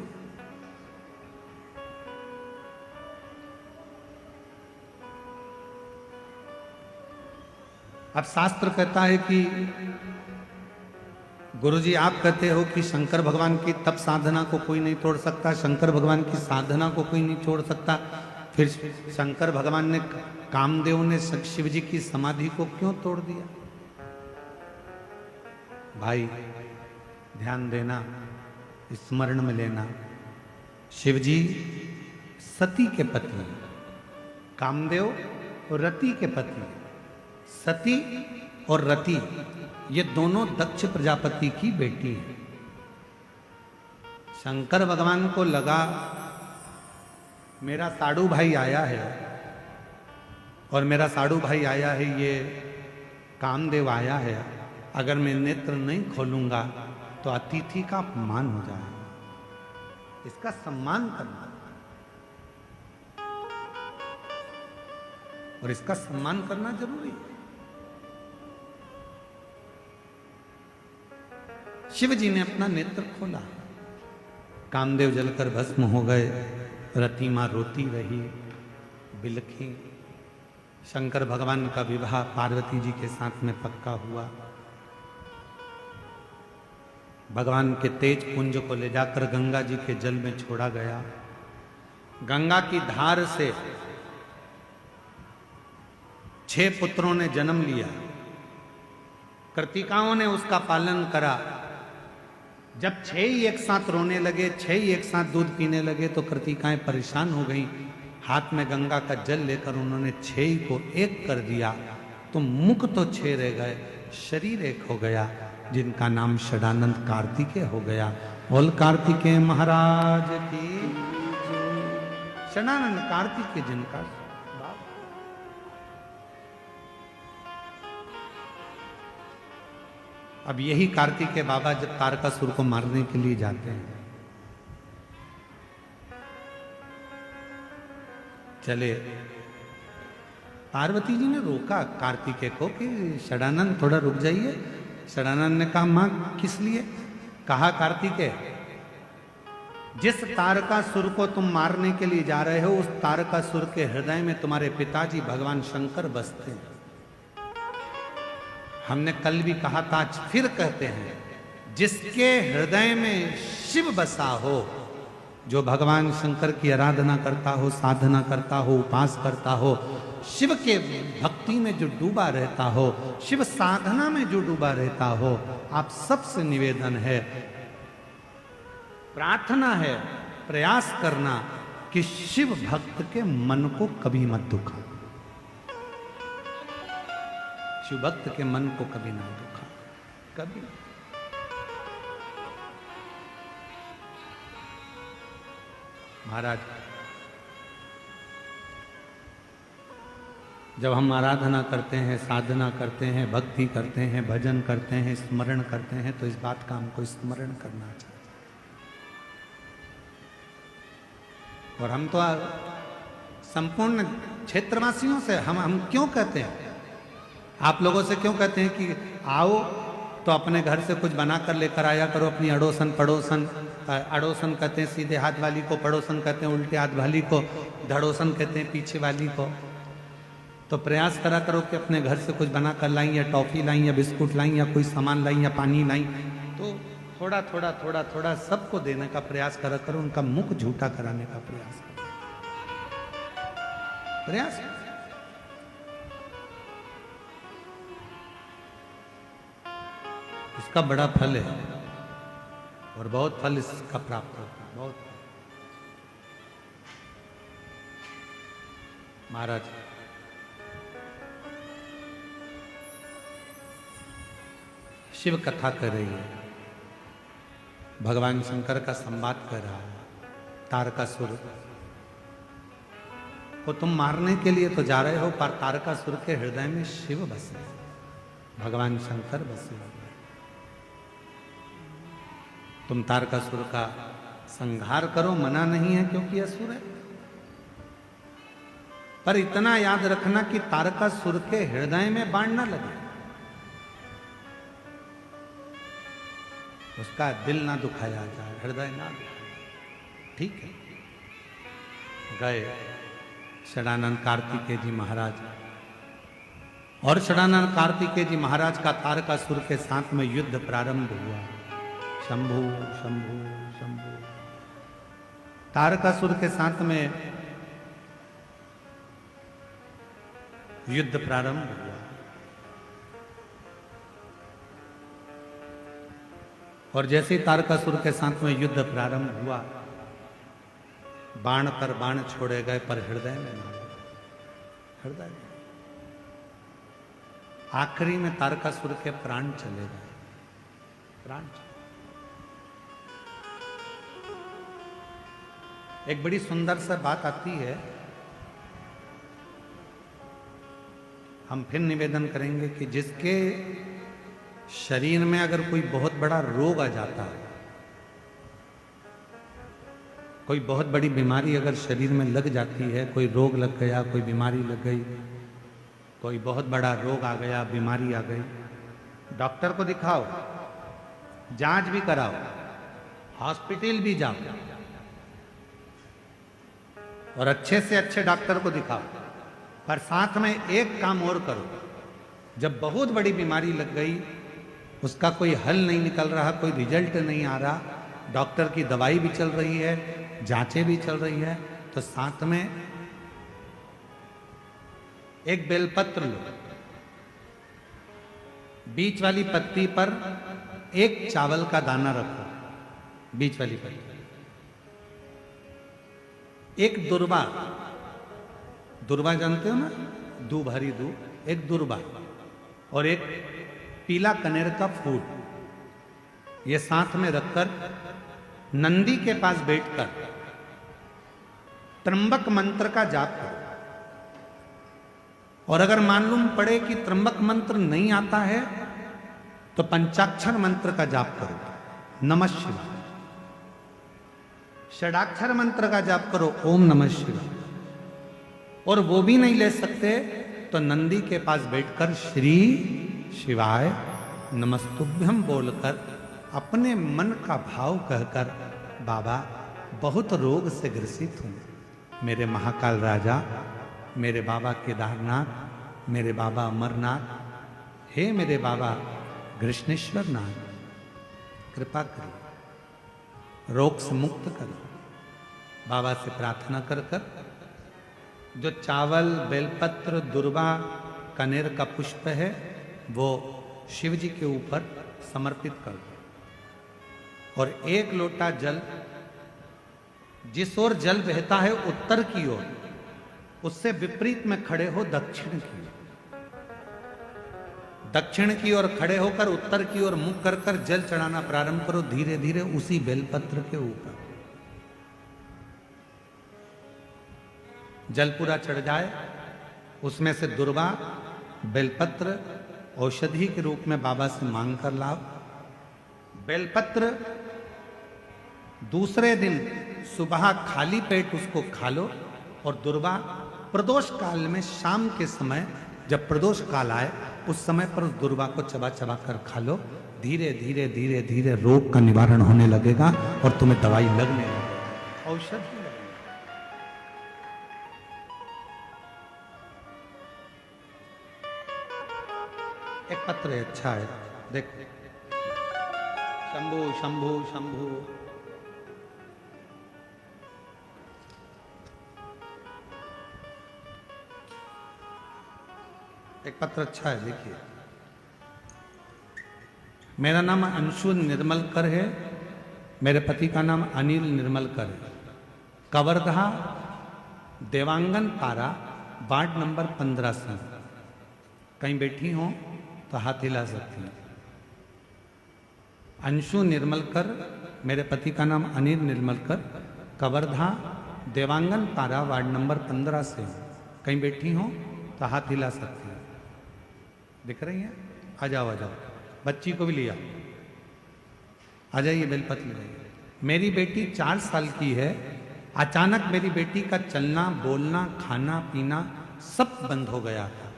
अब शास्त्र कहता है कि गुरुजी आप कहते हो कि शंकर भगवान की तप साधना को कोई नहीं तोड़ सकता, शंकर भगवान की साधना को कोई नहीं छोड़ सकता, फिर शंकर भगवान ने, कामदेव ने शिव जी की समाधि को क्यों तोड़ दिया? भाई ध्यान देना, स्मरण में लेना, शिव जी सती के पति, कामदेव रति के पति। सती और रति ये दोनों दक्ष प्रजापति की बेटी है। शंकर भगवान को लगा मेरा साड़ू भाई आया है, और मेरा साड़ू भाई आया है, ये कामदेव आया है, अगर मैं नेत्र नहीं खोलूंगा तो अतिथि का अपमान हो जाएगा, इसका सम्मान करना, और इसका सम्मान करना जरूरी है। शिव जी ने अपना नेत्र खोला, कामदेव जलकर भस्म हो गए, रति मां रोती रही, बिलखी। शंकर भगवान का विवाह पार्वती जी के साथ में पक्का हुआ। भगवान के तेज पुंज को ले जाकर गंगा जी के जल में छोड़ा गया। गंगा की धार से 6 पुत्रों ने जन्म लिया। कृतिकाओं ने उसका पालन करा। जब 6 ही एक साथ रोने लगे, 6 ही एक साथ दूध पीने लगे, तो कृतिकाएं परेशान हो गईं। हाथ में गंगा का जल लेकर उन्होंने 6 ही को एक कर दिया, तो मुख तो 6 रह गए, शरीर एक हो गया, जिनका नाम षडानंद कार्तिकेय हो गया। बोल कार्तिकेय महाराज की। षडानंद कार्तिकेय जिनका अब यही कार्तिकेय बाबा जब तारकासुर को मारने के लिए जाते हैं, चले, पार्वती जी ने रोका कार्तिकेय को कि षडानंद थोड़ा रुक जाइए। षडानंद ने कहा मां किस लिए? कहा कार्तिकेय, जिस तारकासुर को तुम मारने के लिए जा रहे हो, उस तारकासुर के हृदय में तुम्हारे पिताजी भगवान शंकर बसते हैं। हमने कल भी कहा था, आज फिर कहते हैं, जिसके हृदय में शिव बसा हो, जो भगवान शंकर की आराधना करता हो, साधना करता हो, उपास करता हो, शिव के भक्ति में जो डूबा रहता हो, शिव साधना में जो डूबा रहता हो, आप सबसे निवेदन है, प्रार्थना है, प्रयास करना कि शिव भक्त के मन को कभी मत दुखा, शिव भक्त के मन को कभी ना दुखा, कभी। महाराज, जब हम आराधना करते हैं, साधना करते हैं, भक्ति करते हैं, भजन करते हैं, स्मरण करते हैं, तो इस बात का हमको स्मरण करना चाहिए। और हम तो संपूर्ण क्षेत्रवासियों से हम क्यों कहते हैं, आप लोगों से क्यों कहते हैं कि आओ तो अपने घर से कुछ बना कर लेकर आया करो अपनी अड़ोसन पड़ोसन। अड़ोसन कहते हैं सीधे हाथ वाली को, पड़ोसन कहते हैं उल्टे हाथ वाली को, धड़ोसन कहते हैं पीछे वाली को। तो प्रयास करा करो कि अपने घर से कुछ बना कर लाई, या टॉफी लाई, या बिस्कुट लाई, या कोई सामान लाई, या पानी लाई, तो थोड़ा थोड़ा थोड़ा थोड़ा सबको देने का प्रयास करा करो। उनका मुख झूठा कराने का प्रयास करो, प्रयास। इसका बड़ा फल है और बहुत फल इसका प्राप्त होता है, बहुत। महाराज शिव कथा कर रही है, भगवान शंकर का संवाद कर रहा है। तारकासुर को तुम मारने के लिए तो जा रहे हो, पर तारकासुर के हृदय में शिव बसे, भगवान शंकर बसे। तुम तारकासुर का संहार करो, मना नहीं है क्योंकि असुर है, पर इतना याद रखना कि तारकासुर के हृदय में बाण न लगे, उसका दिल ना दुखाया जाए, हृदय ना दुखाया। ठीक है। गए षडानंद कार्तिकेय जी महाराज, और षडानंद कार्तिकेय जी महाराज का तारकासुर के साथ में युद्ध प्रारंभ हुआ। शंभु शंभु शंभु, तारकासुर के साथ में युद्ध प्रारंभ हुआ। और जैसे ही तारकासुर के साथ में युद्ध प्रारंभ हुआ, बाण पर बाण छोड़े गए, पर हृदय में ना, हृदय में। आखिरी में तारकासुर के प्राण चले गए, प्राण चले। एक बड़ी सुंदर सा बात आती है, हम फिर निवेदन करेंगे कि जिसके शरीर में अगर कोई बहुत बड़ा रोग आ जाता है, कोई बहुत बड़ी बीमारी अगर शरीर में लग जाती है, कोई रोग लग गया, कोई बीमारी लग गई, कोई बहुत बड़ा रोग आ गया, बीमारी आ गई, डॉक्टर को दिखाओ, जांच भी कराओ, हॉस्पिटल भी जाओ, और अच्छे से अच्छे डॉक्टर को दिखाओ, पर साथ में एक काम और करो, जब बहुत बड़ी बीमारी लग गई, उसका कोई हल नहीं निकल रहा, कोई रिजल्ट नहीं आ रहा, डॉक्टर की दवाई भी चल रही है, जांचें भी चल रही है, तो साथ में एक बेलपत्र लो, बीच वाली पत्ती पर एक चावल का दाना रखो, बीच वाली पत्ती, एक दुर्वा, दुर्वा जानते हो ना, दूब, हरी दूब, एक दुर्वा, और एक पीला कनेर का फूल, ये साथ में रखकर नंदी के पास बैठकर त्र्यंबक मंत्र का जाप करो। और अगर मालूम पड़े कि त्र्यंबक मंत्र नहीं आता है, तो पंचाक्षर मंत्र का जाप करो, नमः शिवाय। षडाक्षर मंत्र का जाप करो, ओम नमः शिवाय। और वो भी नहीं ले सकते तो नंदी के पास बैठकर श्री शिवाय नमस्तुभ्यम बोलकर अपने मन का भाव कहकर, बाबा बहुत रोग से ग्रसित हूं, मेरे महाकाल राजा, मेरे बाबा केदारनाथ, मेरे बाबा अमरनाथ, हे मेरे बाबा कृष्णेश्वर नाथ, कृपा करो, रोग से मुक्त करो। बाबा से प्रार्थना कर कर जो चावल, बेलपत्र, दुर्वा, कनेर का पुष्प है, वो शिव जी के ऊपर समर्पित कर दो। और एक लोटा जल, जिस ओर जल बहता है उत्तर की ओर, उससे विपरीत में खड़े हो दक्षिण की ओर, दक्षिण की ओर खड़े होकर उत्तर की ओर मुख कर कर जल चढ़ाना प्रारंभ करो, धीरे धीरे उसी बेलपत्र के ऊपर। जल पूरा चढ़ जाए, उसमें से दुर्वा, बेलपत्र औषधि के रूप में बाबा से मांग कर लाओ। बेलपत्र दूसरे दिन सुबह खाली पेट उसको खा लो, और दुर्वा प्रदोष काल में शाम के समय जब प्रदोष काल आए उस समय पर उस दुर्वा को चबा चबा कर खा लो। धीरे धीरे धीरे धीरे रोग का निवारण होने लगेगा और तुम्हें दवाई लगने लगेगी, औषधि लगेगी। एक पत्र है, अच्छा है, देखो। शंभु शंभु शंभु। एक पत्र अच्छा है, देखिए। मेरा नाम अंशु निर्मलकर है, मेरे पति का नाम अनिल निर्मलकर है। कवर्धा देवांगन पारा वार्ड नंबर 15 से। कहीं बैठी हो तो हाथ हिला सकती हैं। अंशु निर्मलकर, मेरे पति का नाम अनिल निर्मलकर, कवर्धा देवांगन पारा वार्ड नंबर 15 से। कहीं बैठी हो तो हाथ हिला सकती हैं। दिख रही है? आ जाओ आ जाओ, बच्ची को भी लिया, आ जाइए, बेलपत्र ले जाइए। मेरी बेटी 4 साल की है। अचानक मेरी बेटी का चलना, बोलना, खाना पीना सब बंद हो गया था।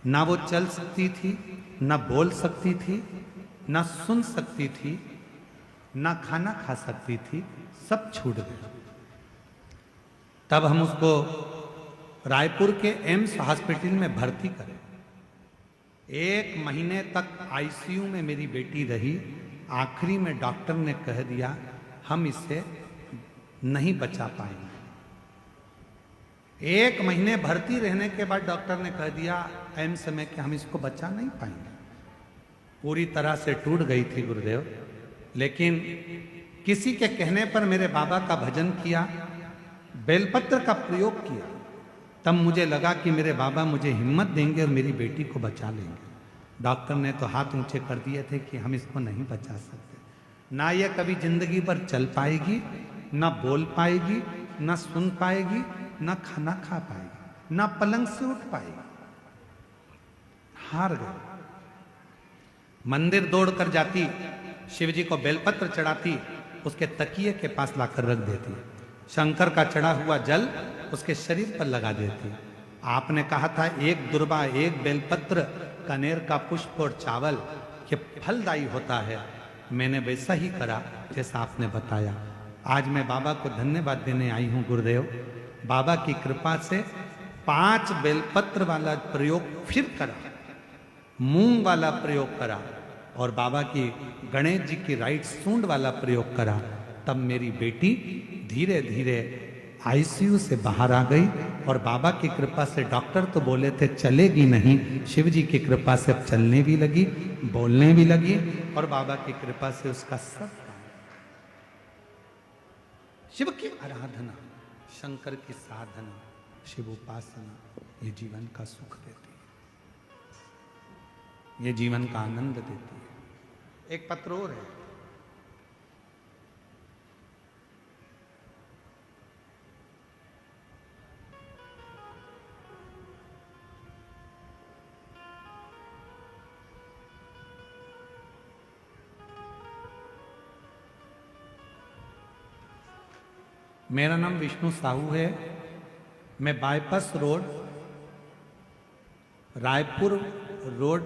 ना वो चल सकती थी, ना बोल सकती थी, ना सुन सकती थी, ना खाना खा सकती थी, सब छूट गया। तब हम उसको रायपुर के एम्स हॉस्पिटल में भर्ती करें। 1 महीने तक आईसीयू में मेरी बेटी रही। आखिरी में डॉक्टर ने कह दिया हम इसे नहीं बचा पाएंगे। 1 महीने भर्ती रहने के बाद डॉक्टर ने कह दिया एम्स में कि हम इसको बचा नहीं पाएंगे। पूरी तरह से टूट गई थी गुरुदेव। लेकिन किसी के कहने पर मेरे बाबा का भजन किया, बेलपत्र का प्रयोग किया। तब मुझे लगा कि मेरे बाबा मुझे हिम्मत देंगे और मेरी बेटी को बचा लेंगे। डॉक्टर ने तो हाथ ऊंचे कर दिए थे कि हम इसको नहीं बचा सकते। ना ये कभी जिंदगी भर चल पाएगी, ना बोल पाएगी, ना सुन पाएगी, ना खाना खा पाएगी, ना पलंग से उठ पाएगी। हार गए। मंदिर दौड़कर जाती, शिव जी को बेलपत्र चढ़ाती, उसके तकिए के पास लाकर रख देती। शंकर का चढ़ा हुआ जल उसके शरीर पर लगा देती। आपने कहा था 1 दुर्वा 1 बेलपत्र कनेर का पुष्प और चावल ये फलदायी होता है। मैंने वैसा ही करा जैसा आपने बताया। आज मैं बाबा को धन्यवाद देने आई हूँ गुरुदेव। बाबा की कृपा से 5 बेलपत्र वाला प्रयोग फिर करा, मूंग वाला प्रयोग करा और बाबा की गणेश जी की राइट सूंड वाला प्रयोग करा। तब मेरी बेटी धीरे धीरे आईसीयू से बाहर आ गई और बाबा की कृपा से डॉक्टर तो बोले थे चलेगी नहीं, शिव जी की कृपा से अब चलने भी लगी, बोलने भी लगी और बाबा की कृपा से उसका सब काम। शिव की आराधना, शंकर की साधना, शिव उपासना ये जीवन का सुख देती है, ये जीवन का आनंद देती है। एक पत्र और है, मेरा नाम विष्णु साहू है। मैं bypass road, Raipur road,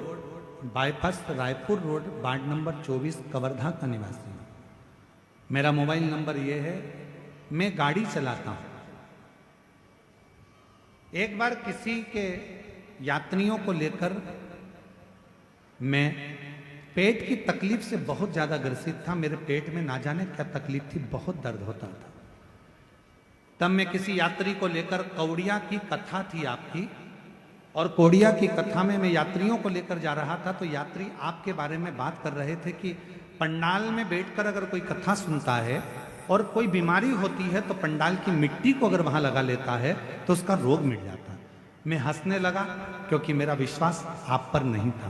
bypass Raipur road ward number 24 Kawardha का निवासी हूँ। मेरा मोबाइल नंबर ये है। मैं गाड़ी चलाता हूँ। एक बार किसी के यात्रियों को लेकर मैं पेट की तकलीफ से बहुत ज़्यादा ग्रसित था। मेरे पेट में ना जाने क्या तकलीफ थी, बहुत दर्द होता था। तब मैं किसी यात्री को लेकर, कौड़िया की कथा थी आपकी, और कौड़िया की कथा में मैं यात्रियों को लेकर जा रहा था। तो यात्री आपके बारे में बात कर रहे थे कि पंडाल में बैठकर अगर कोई कथा सुनता है और कोई बीमारी होती है तो पंडाल की मिट्टी को अगर वहां लगा लेता है तो उसका रोग मिट जाता है। मैं हंसने लगा क्योंकि मेरा विश्वास आप पर नहीं था।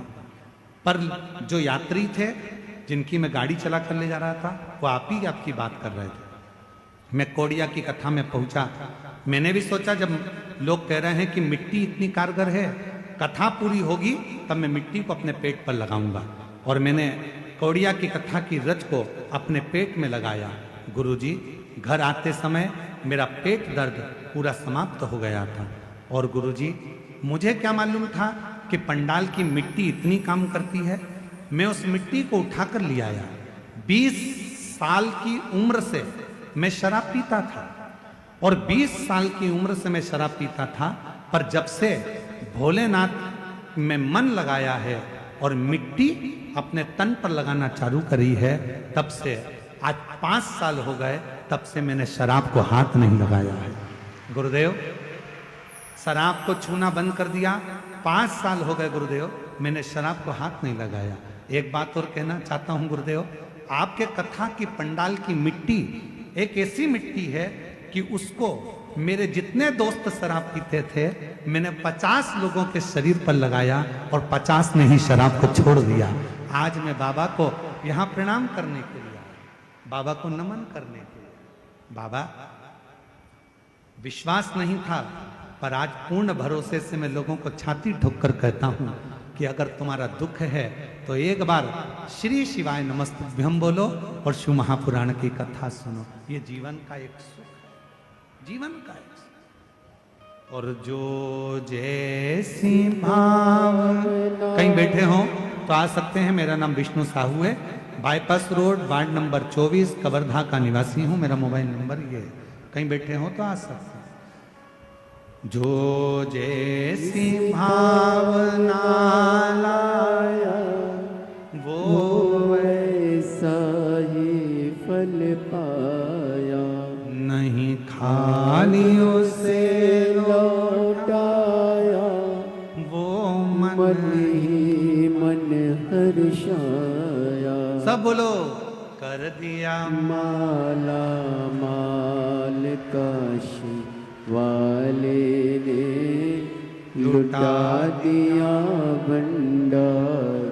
पर जो यात्री थे जिनकी मैं गाड़ी चला कर ले जा रहा था वो आप ही आपकी बात कर रहे थे। मैं कौड़िया की कथा में पहुंचा। मैंने भी सोचा जब लोग कह रहे हैं कि मिट्टी इतनी कारगर है, कथा पूरी होगी तब मैं मिट्टी को अपने पेट पर लगाऊंगा। और मैंने कौड़िया की कथा की रच को अपने पेट में लगाया। गुरुजी, घर आते समय मेरा पेट दर्द पूरा समाप्त हो गया था। और गुरुजी, मुझे क्या मालूम था कि पंडाल की मिट्टी इतनी काम करती है। मैं उस मिट्टी को उठाकर ले आया। 20 साल की उम्र से मैं शराब पीता था और 20 साल की उम्र से मैं शराब पीता था, पर जब से भोलेनाथ में मन लगाया है और मिट्टी अपने तन पर लगाना चालू करी है, तब से आज 5 साल हो गए, तब से मैंने शराब को हाथ नहीं लगाया है। गुरुदेव, शराब को छूना बंद कर दिया। 5 साल हो गए गुरुदेव, मैंने शराब को हाथ नहीं लगाया। एक बात और कहना चाहता हूं गुरुदेव, आपके कथा की पंडाल की मिट्टी एक ऐसी मिट्टी है कि उसको मेरे जितने दोस्त शराब पीते थे, मैंने 50 लोगों के शरीर पर लगाया और 50 ने ही शराब को छोड़ दिया। आज मैं बाबा को यहाँ प्रणाम करने के लिए, बाबा को नमन करने के लिए। बाबा, विश्वास नहीं था, पर आज पूर्ण भरोसे से मैं लोगों को छाती ठोककर कहता हूं कि अगर तुम्हारा दुख है तो एक बार श्री शिवाय नमस्तुभ्यं बोलो और शिव महापुराण की कथा सुनो। ये जीवन का एक सुख है, जीवन का एक सुख। और जो जैसी भावना, कहीं बैठे हो तो आ सकते हैं। मेरा नाम विष्णु साहू है, bypass road, ward number 24, Kawardha का निवासी हूं। मेरा मोबाइल नंबर ये है, कहीं बैठे हो तो आ सकते हैं। जो जैसी भावना लाया वो वैसा ही फल पाया, नहीं खाली उसे लौटाया, वो मन ही मन हर्षाया। सब बोलो, कर दिया माला माल काशी वाले ने लुटा दिया भंडार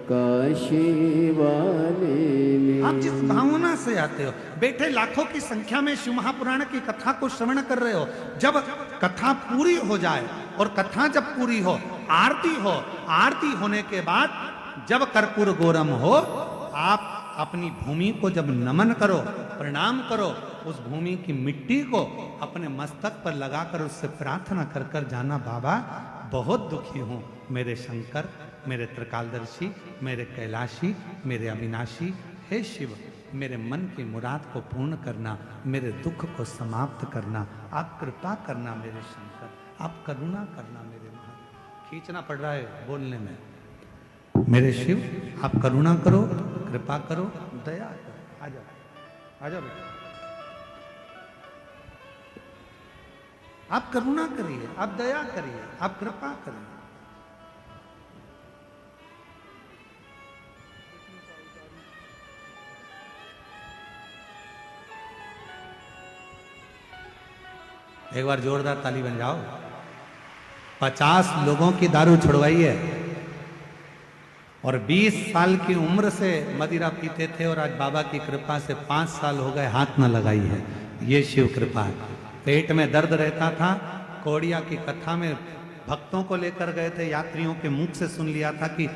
काशी वाले ने। आप जिस भावना से आते हो, बैठे लाखों की संख्या में शिव महापुराण की कथा को श्रवण कर रहे हो, जब कथा पूरी हो जाए और कथा जब पूरी हो, आरती होने के बाद जब कर्पूर गौरम हो, आप अपनी भूमि को जब नमन करो, प्रणाम करो, उस भूमि की मिट्टी को अपने मस्तक पर लगाकर उससे प्रार्थना कर कर जाना, बाबा बहुत दुखी हूं, मेरे शंकर, मेरे त्रिकालदर्शी, मेरे कैलाशी, मेरे अविनाशी, हे शिव, मेरे मन की मुराद को पूर्ण करना, मेरे दुख को समाप्त करना, आप कृपा करना मेरे शंकर, आप करुणा करना मेरे महादेव। खींचना पड़ रहा है बोलने में। मेरे शिव, आप करुणा करो, कृपा करो, दया करो। आ जाओ, आ जाओ बेटा, आप करुणा करिए, आप दया करिए, आप कृपा करिए। एक बार जोरदार ताली बन जाओ। 50 लोगों की दारू छुड़वाई है और 20 साल की उम्र से मदिरा पीते थे और आज बाबा की कृपा से 5 साल हो गए हाथ न लगाई है। ये शिव कृपा है। पेट में दर्द रहता था, कौड़िया की कथा में भक्तों को लेकर गए थे, यात्रियों के मुख से सुन लिया था कि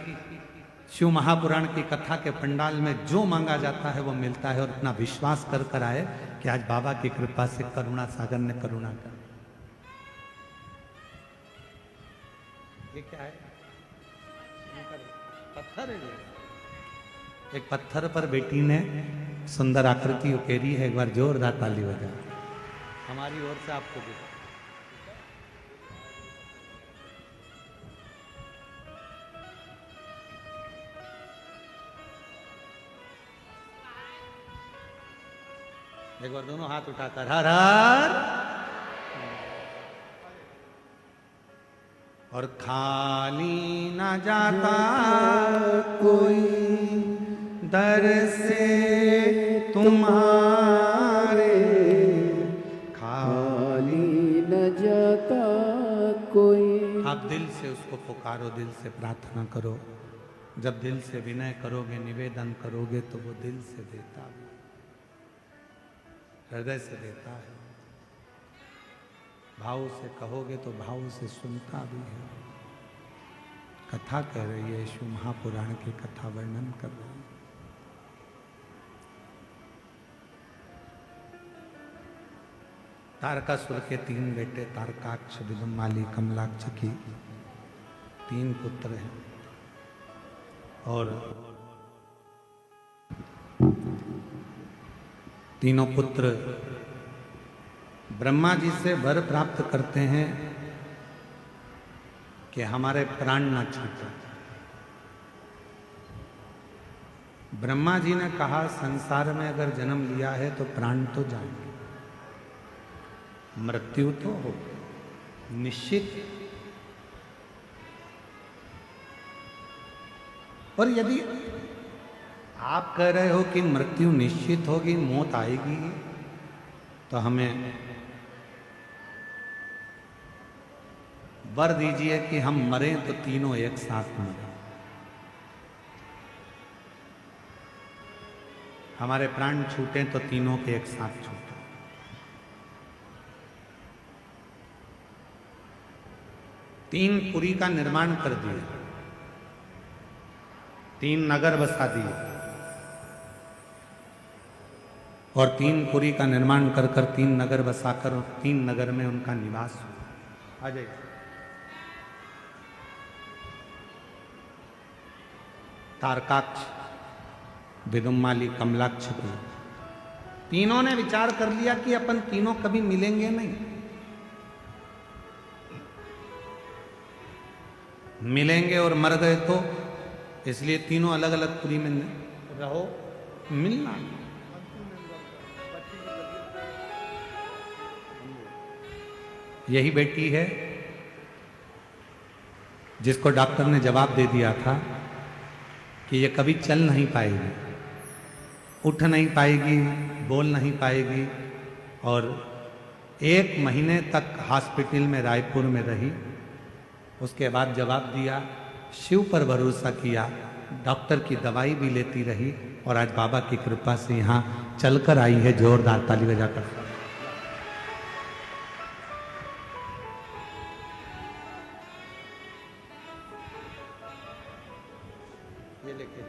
शिव महापुराण की कथा के पंडाल में जो मांगा जाता है वो मिलता है, और इतना विश्वास कर कर आए कि आज बाबा की कृपा से करुणा सागर ने करुणा कर। ये क्या है? पत्थर है। एक पत्थर पर बेटी ने सुंदर आकृति उकेरी है। एक बार जोरदार ताली बजा हमारी ओर से आपको भी। एक बार दोनों हाथ उठाकर हर हर। और खाली ना जाता कोई दर से तुम्हारे, खाली न जाता कोई। आप दिल से उसको पुकारो, दिल से प्रार्थना करो। जब दिल से विनय करोगे, निवेदन करोगे, तो वो दिल से देता है, हृदय से देता है। भाव से कहोगे तो भाव से सुनता भी है। कथा कह रही है, शिव महापुराण की कथा वर्णन कर रही है। तारकासुर के 3 बेटे तारकाक्ष, विलम्माली, कमलाक्ष की 3 पुत्र हैं और तीनों पुत्र ब्रह्मा जी से वर प्राप्त करते हैं कि हमारे प्राण न छूटे। ब्रह्मा जी ने कहा संसार में अगर जन्म लिया है तो प्राण तो जाएंगे, मृत्यु तो हो निश्चित। और यदि आप कह रहे हो कि मृत्यु निश्चित होगी, मौत आएगी, तो हमें वर दीजिए कि हम मरें तो तीनों एक साथ मरें। हमारे प्राण छूटे तो तीनों के एक साथ छूटे। तीन पुरी का निर्माण कर दिया, 3 नगर बसा दिए और 3 पुरी का निर्माण कर 3 नगर बसाकर 3 नगर में उनका निवास हुआ। आ जाइए। तारकाक्ष, विदुम्माली, कमलाक्ष, तीनों ने विचार कर लिया कि अपन तीनों कभी मिलेंगे नहीं, मिलेंगे और मर गए तो, इसलिए तीनों अलग अलग पुरी में रहो, मिलना। यही बेटी है जिसको डॉक्टर ने जवाब दे दिया था कि ये कभी चल नहीं पाएगी, उठ नहीं पाएगी, बोल नहीं पाएगी, और 1 महीने तक हॉस्पिटल में रायपुर में रही। उसके बाद जवाब दिया, शिव पर भरोसा किया, डॉक्टर की दवाई भी लेती रही और आज बाबा की कृपा से यहाँ चलकर आई है। जोरदार ताली बजाकर। ये लेके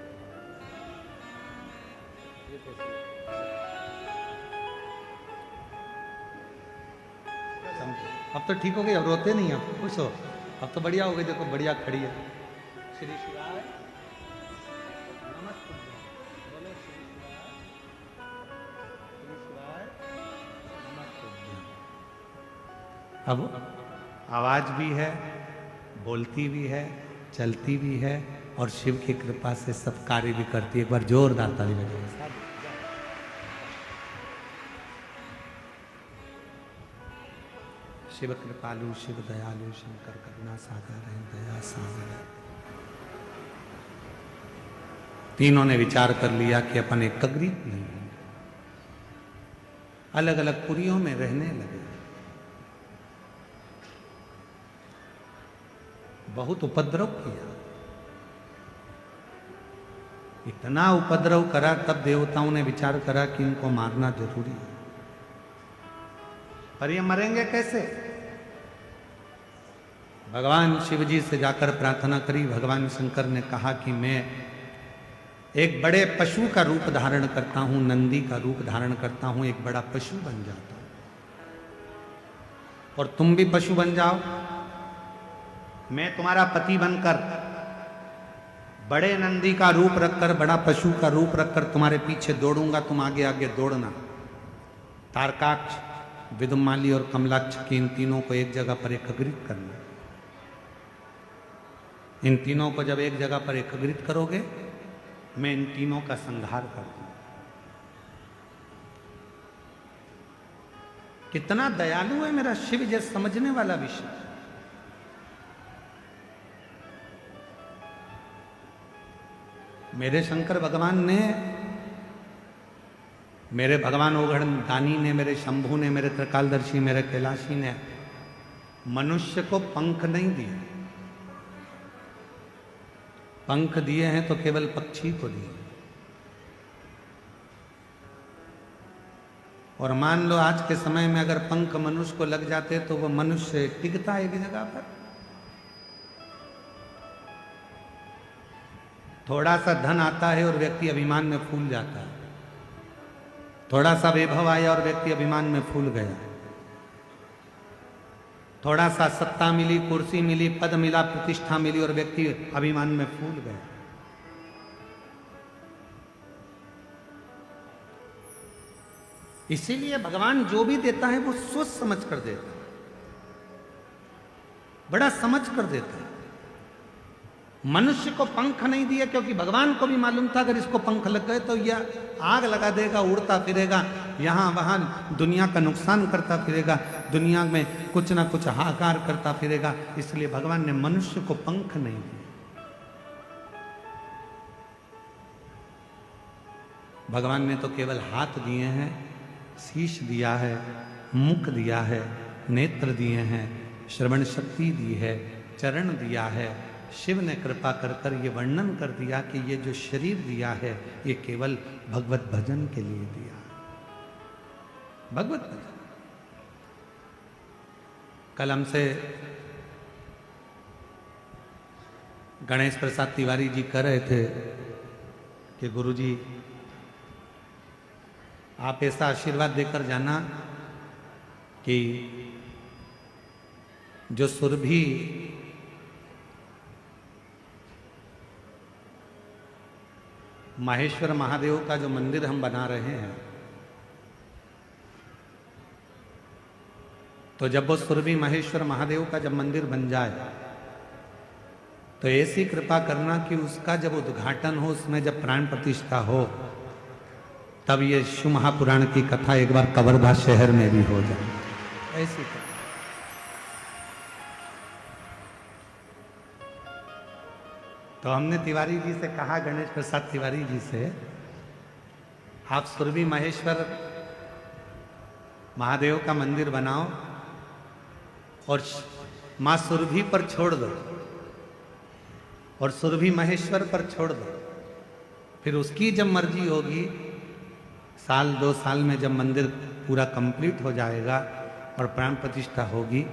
अब तो ठीक हो गई, अब रोते नहीं, अब खुश हो, अब तो बढ़िया हो गई। देखो बढ़िया खड़ी है। श्री शिवाय नमस्ते, बोलो श्री शिवाय नमस्ते। अब आवाज भी है, बोलती भी है, चलती भी है और शिव की कृपा से सब कार्य भी करती है। एक बार जोरदार ताली बजाइए। शिव कृपालु, शिव दयालु, शंकर करुणा सागर है, दया सागर है। तीनों ने विचार कर लिया कि अपन एकाग्रित नहीं हैं, अलग अलग पुरियों में रहने लगे। बहुत उपद्रव किया, इतना उपद्रव करा, तब देवताओं ने विचार करा कि इनको मारना जरूरी है। पर ये मरेंगे कैसे? भगवान शिव जी से जाकर प्रार्थना करी। भगवान शंकर ने कहा कि मैं एक बड़े पशु का रूप धारण करता हूं, नंदी का रूप धारण करता हूं, एक बड़ा पशु बन जाता हूं और तुम भी पशु बन जाओ। मैं तुम्हारा पति बनकर बड़े नंदी का रूप रखकर, बड़ा पशु का रूप रखकर तुम्हारे पीछे दौड़ूंगा, तुम आगे आगे दौड़ना। तारकाक्ष, विदुम्माली और कमलाक्ष की इन तीनों को एक जगह पर एकत्रित करना। इन तीनों को जब एक जगह पर एकत्रित करोगे, मैं इन तीनों का संहार कर दूंगा। कितना दयालु है मेरा शिव, ये समझने वाला विषय। मेरे शंकर भगवान ने, मेरे भगवान ओघड़ दानी ने, मेरे शंभू ने, मेरे त्रिकालदर्शी, मेरे कैलाशी ने मनुष्य को पंख नहीं दिए। पंख दिए हैं तो केवल पक्षी को दिए। और मान लो आज के समय में अगर पंख मनुष्य को लग जाते तो वो मनुष्य टिकता है एक जगह पर। थोड़ा सा धन आता है और व्यक्ति अभिमान में फूल जाता है, थोड़ा सा वैभव आया और व्यक्ति अभिमान में फूल गया, थोड़ा सा सत्ता मिली, कुर्सी मिली, पद मिला, प्रतिष्ठा मिली और व्यक्ति अभिमान में फूल गए। इसीलिए भगवान जो भी देता है वो सोच समझ कर देता है, बड़ा समझ कर देता है। मनुष्य को पंख नहीं दिए क्योंकि भगवान को भी मालूम था अगर इसको पंख लग गए तो यह आग लगा देगा, उड़ता फिरेगा, यहां वहां दुनिया का नुकसान करता फिरेगा, दुनिया में कुछ ना कुछ हाहाकार करता फिरेगा। इसलिए भगवान ने मनुष्य को पंख नहीं दिए। भगवान ने तो केवल हाथ दिए हैं, शीश दिया है, मुख दिया है, नेत्र दिए हैं, श्रवण शक्ति दी है, चरण दिया है। शिव ने कृपा कर कर ये वर्णन कर दिया कि ये जो शरीर दिया है ये केवल भगवत भजन के लिए दिया, भगवत भजन। कल हमसे गणेश प्रसाद तिवारी जी कह रहे थे कि गुरुजी आप ऐसा आशीर्वाद देकर जाना कि जो सुरभि माहेश्वर महादेव का जो मंदिर हम बना रहे हैं, तो जब वो सुरभि महेश्वर महादेव का जब मंदिर बन जाए तो ऐसी कृपा करना कि उसका जब उद्घाटन हो, उसमें जब प्राण प्रतिष्ठा हो, तब ये शिव महापुराण की कथा एक बार कवर्धा शहर में भी हो जाए। ऐसी कथा। तो हमने तिवारी जी से कहा, गणेश प्रसाद तिवारी जी से, आप सुरभि महेश्वर महादेव का मंदिर बनाओ और मां सुरभि पर छोड़ दो और सुरभि महेश्वर पर छोड़ दो। फिर उसकी जब मर्जी होगी, साल 2 साल में जब मंदिर पूरा कंप्लीट हो जाएगा और प्राण प्रतिष्ठा होगी,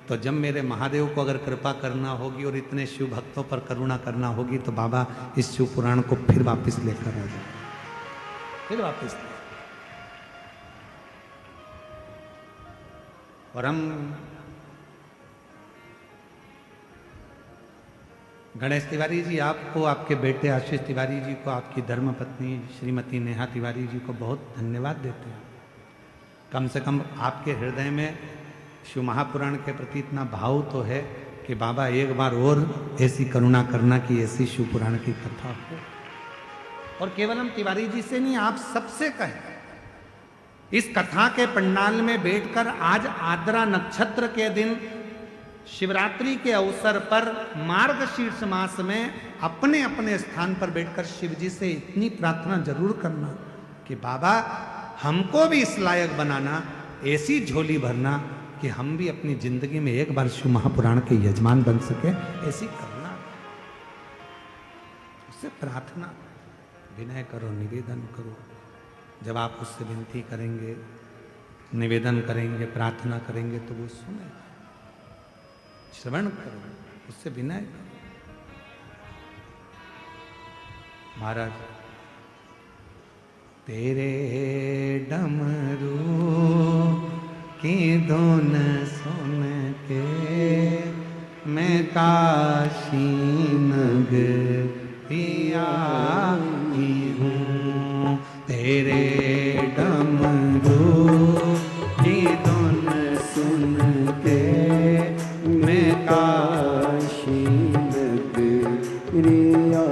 तो जब मेरे महादेव को अगर कृपा करना होगी और इतने शिव भक्तों पर करुणा करना होगी तो बाबा इस शिव पुराण को फिर वापस लेकर आ जाए, फिर वापस ले। और हम गणेश तिवारी जी, आपको, आपके बेटे आशीष तिवारी जी को, आपकी धर्मपत्नी श्रीमती नेहा तिवारी जी को बहुत धन्यवाद देते हैं। कम से कम आपके हृदय में शिव महापुराण के प्रति इतना भाव तो है कि बाबा एक बार और ऐसी करुणा करना कि ऐसी शिव पुराण की कथा हो। और केवल हम तिवारी जी से नहीं, आप सबसे कहें, इस कथा के पंडाल में बैठकर आज आद्रा नक्षत्र के दिन शिवरात्रि के अवसर पर मार्गशीर्ष मास में अपने अपने स्थान पर बैठकर शिव जी से इतनी प्रार्थना जरूर करना कि बाबा हमको भी इस लायक बनाना, ऐसी झोली भरना कि हम भी अपनी जिंदगी में एक बार शिव महापुराण के यजमान बन सके, ऐसी करना। उससे प्रार्थना, विनय करो, निवेदन करो। जब आप उससे विनती करेंगे, निवेदन करेंगे, प्रार्थना करेंगे तो वो सुने। श्रवण करो, उससे विनय करो। महाराज, तेरे डमरू की धुन सुन के मैं काशी नगरिया आई हूँ। तेरे डमरू की धुन सुन के मैं काशी नगरिया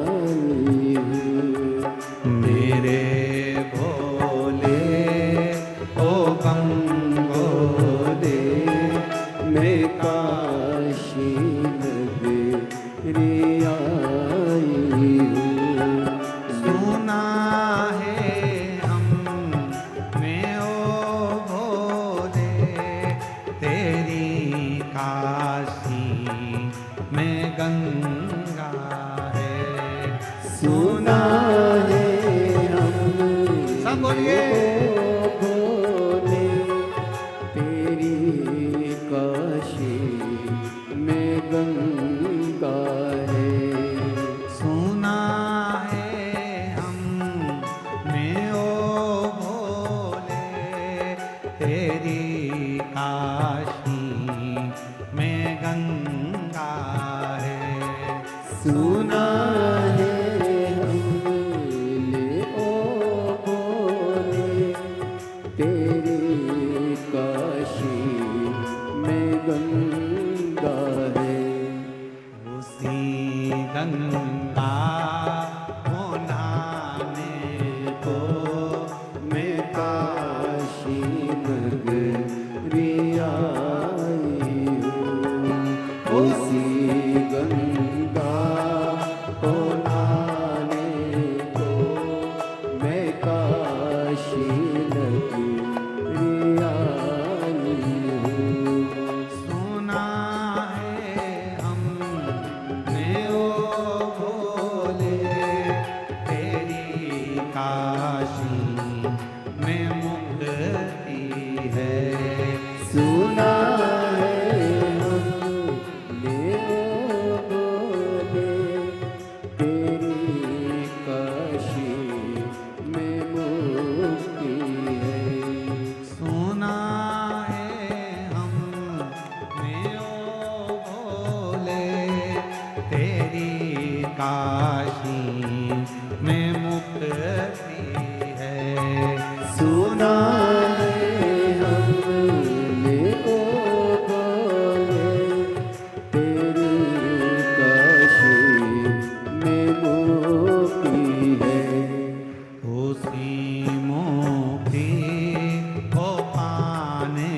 आई हूँ। मेरे भोले ओ गंगोदे मैं काशी नगरिया आई हूँ। सुना है हमने ओ भोले तेरी काशी में गंगा है। सुना है हमने, सब बोलिए, भोले तेरी काशी में गंगा है। सुना है हमने ओ भोले तेरी काशी में मुक्ति है। सुना है हमने ओ भोले, तेरी काशी में मुक्ति है। उसी मुक्ति को पाने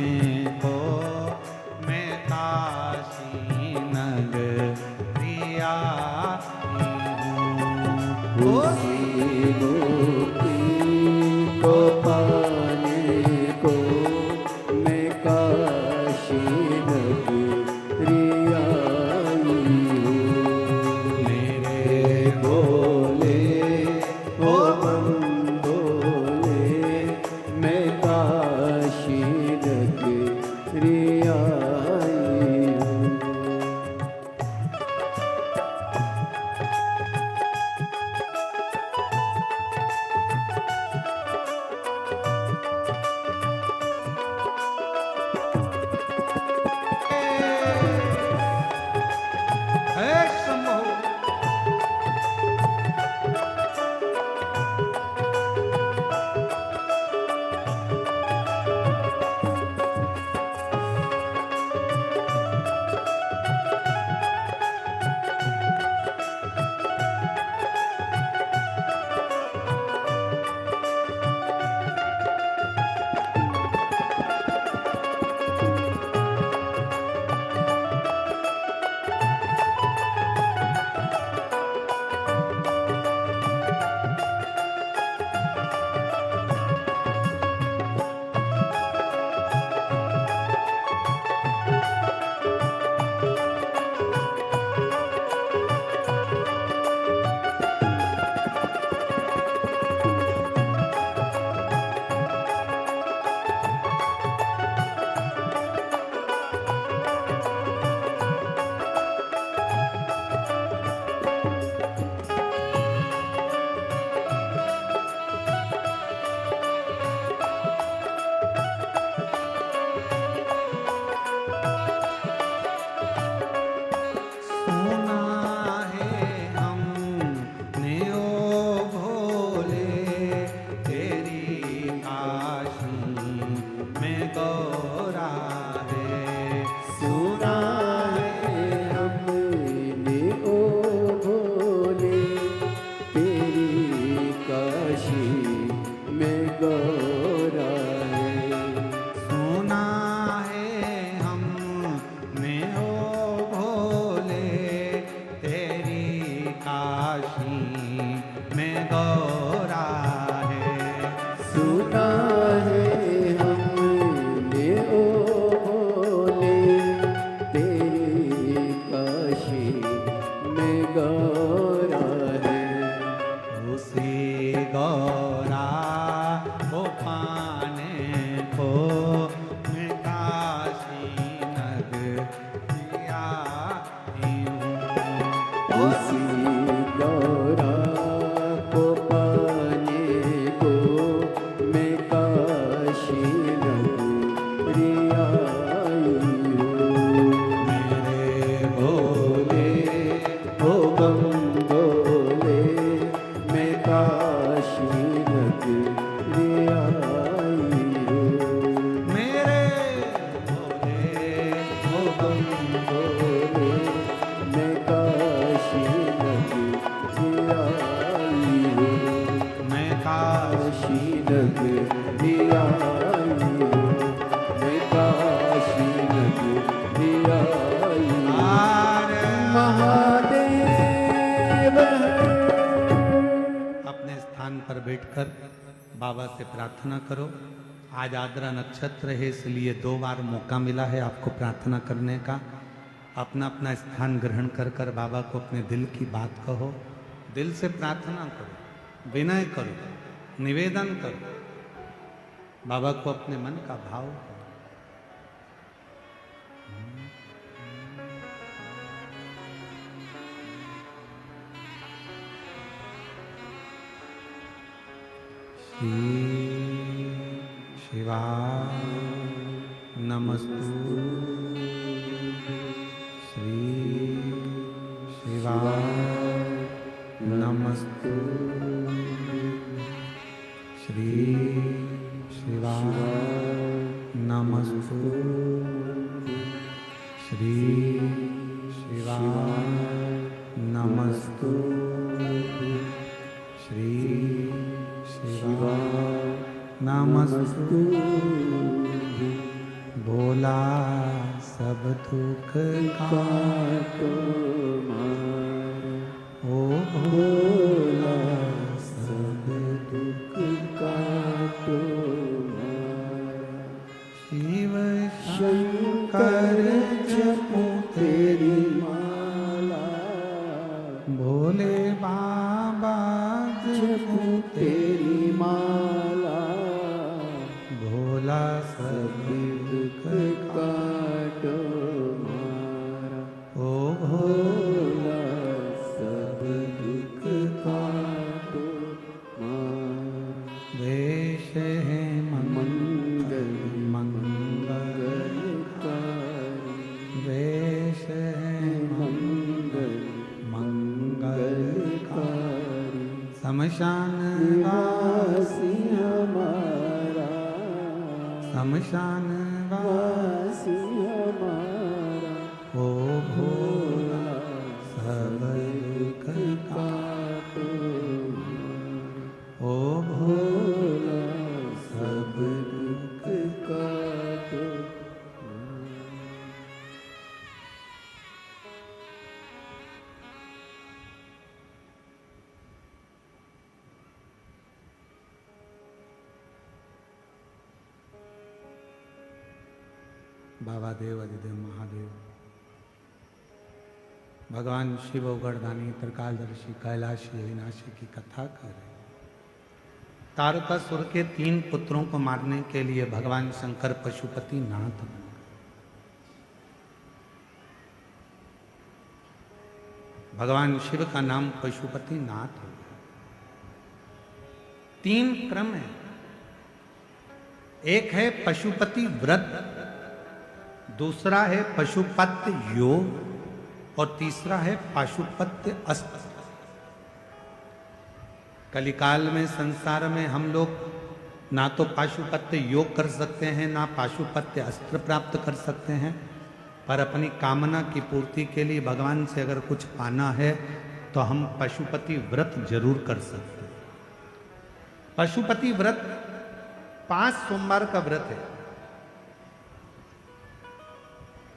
को मैं काशी नगरी आई हूँ। उसी मुक्ति को पाने को मैं काशी नगरी आई हूँ। मेरे भोले ओ बम भोले, मैं काशी नगरी आई हूँ। है शंभो। बैठकर बाबा से प्रार्थना करो। आज आद्रा नक्षत्र है, इसलिए 2 बार मौका मिला है आपको प्रार्थना करने का। अपना अपना स्थान ग्रहण कर कर बाबा को अपने दिल की बात कहो, दिल से प्रार्थना करो, विनय करो, निवेदन करो, बाबा को अपने मन का भाव करो। शिवाय नमस्तु, श्री शिवाय नमस्तु। नमस्तु श्री शिवाय नमस्तु श्री शिवाय नमस्तु श्री शिवाय नमस्तु भोला सब दुख काटो ओ भोला सब दुख काटो शिव शंकर जपो तेरी माला भोले बाबा जपो तेरी माला भोला सब दुख काटो मारा ओ भोला सब दुख काटो मारा वेश है मंगल मंगलकारी वेश है मंगल मंगलकारी शमशान वासी हमारा शमशान वासी हमारा ओ भोला सब दुख काटो ओ भोला सब दुख काटो बाबा देव अधिदेव महादेव भगवान शिव उगड़दानी त्रिकालदर्शी कैलाशी अविनाशी की कथा कर रहे। तारकासुर के 3 पुत्रों को मारने के लिए भगवान शंकर पशुपति नाथ बन गए। भगवान शिव का नाम पशुपति नाथ हो गया। 3 क्रम है। एक है पशुपति व्रत, दूसरा है पशुपत्य योग और तीसरा है पाशुपत्य अस्त्र। कलिकाल में संसार में हम लोग ना तो पाशुपत्य योग कर सकते हैं ना पाशुपत्य अस्त्र प्राप्त कर सकते हैं, पर अपनी कामना की पूर्ति के लिए भगवान से अगर कुछ पाना है तो हम पशुपति व्रत जरूर कर सकते हैं। पशुपति व्रत 5 सोमवार का व्रत है।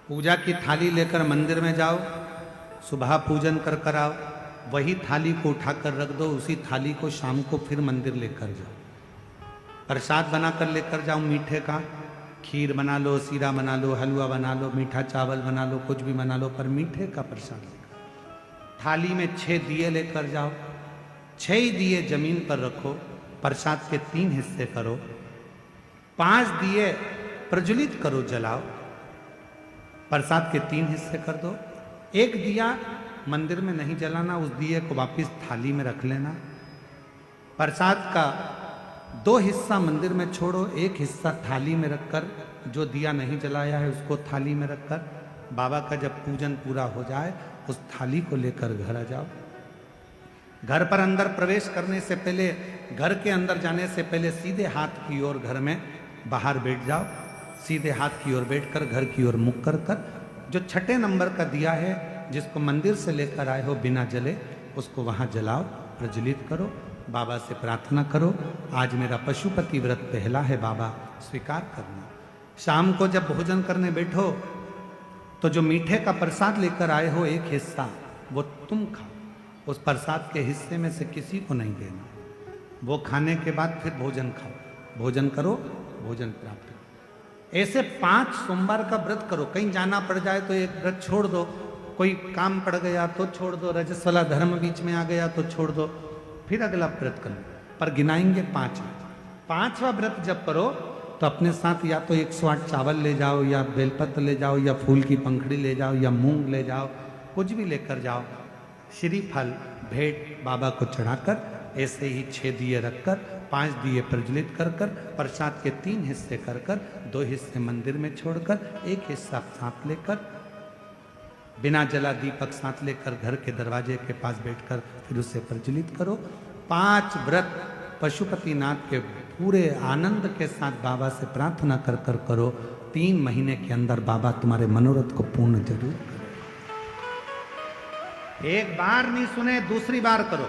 पूजा की थाली लेकर मंदिर में जाओ, सुबह पूजन कर कर आओ, वही थाली को उठाकर रख दो, उसी थाली को शाम को फिर मंदिर लेकर जाओ। प्रसाद बनाकर लेकर जाओ मीठे का, खीर बना लो, सीरा बना लो, हलवा बना लो, मीठा चावल बना लो, कुछ भी बना लो, पर मीठे का प्रसाद लेकर थाली में 6 दिए लेकर जाओ। 6 ही दिए जमीन पर रखो, प्रसाद के 3 हिस्से करो, 5 दिए प्रज्वलित करो, जलाओ, प्रसाद के 3 हिस्से कर दो। 1 दिया मंदिर में नहीं जलाना, उस दिए को वापस थाली में रख लेना। प्रसाद का 2 हिस्सा मंदिर में छोड़ो, 1 हिस्सा थाली में रखकर, जो दिया नहीं जलाया है उसको थाली में रखकर बाबा का जब पूजन पूरा हो जाए उस थाली को लेकर घर आ जाओ। घर पर अंदर प्रवेश करने से पहले, घर के अंदर जाने से पहले सीधे हाथ की ओर घर में बाहर बैठ जाओ। सीधे हाथ की ओर बैठकर घर की ओर मुख कर कर जो 6ठे नंबर का दिया है जिसको मंदिर से लेकर आए हो बिना जले, उसको वहां जलाओ, प्रज्वलित करो, बाबा से प्रार्थना करो, आज मेरा पशुपति व्रत पहला है बाबा, स्वीकार करना। शाम को जब भोजन करने बैठो तो जो मीठे का प्रसाद लेकर आए हो 1 हिस्सा वो तुम खाओ, उस प्रसाद के हिस्से में से किसी को नहीं देना। वो खाने के बाद फिर भोजन खाओ, भोजन करो, भोजन प्राप्त करो। ऐसे 5 सोमवार का व्रत करो। कहीं जाना पड़ जाए तो एक व्रत छोड़ दो, कोई काम पड़ गया तो छोड़ दो, रजस वाला धर्म बीच में आ गया तो छोड़ दो, फिर अगला व्रत करो, पर गिनाएंगे 5। 5वां व्रत जब करो तो अपने साथ या तो 108 चावल ले जाओ, या बेलपत्र ले जाओ, या फूल की पंखड़ी ले जाओ, या मूंग ले जाओ, कुछ भी लेकर जाओ। श्रीफल भेंट बाबा को चढ़ाकर ऐसे ही 6 दिए रखकर 5 दिए प्रज्वलित कर कर प्रसाद के 3 हिस्से कर कर 2 हिस्से मंदिर में छोड़कर 1 हिस्सा साथ लेकर बिना जला दीपक साथ लेकर घर के दरवाजे के पास बैठकर फिर उसे प्रज्वलित करो। 5 व्रत पशुपतिनाथ के पूरे आनंद के साथ बाबा से प्रार्थना कर कर करो। 3 महीने के अंदर बाबा तुम्हारे मनोरथ को पूर्ण जरूर करें। एक बार नहीं सुने, दूसरी बार करो,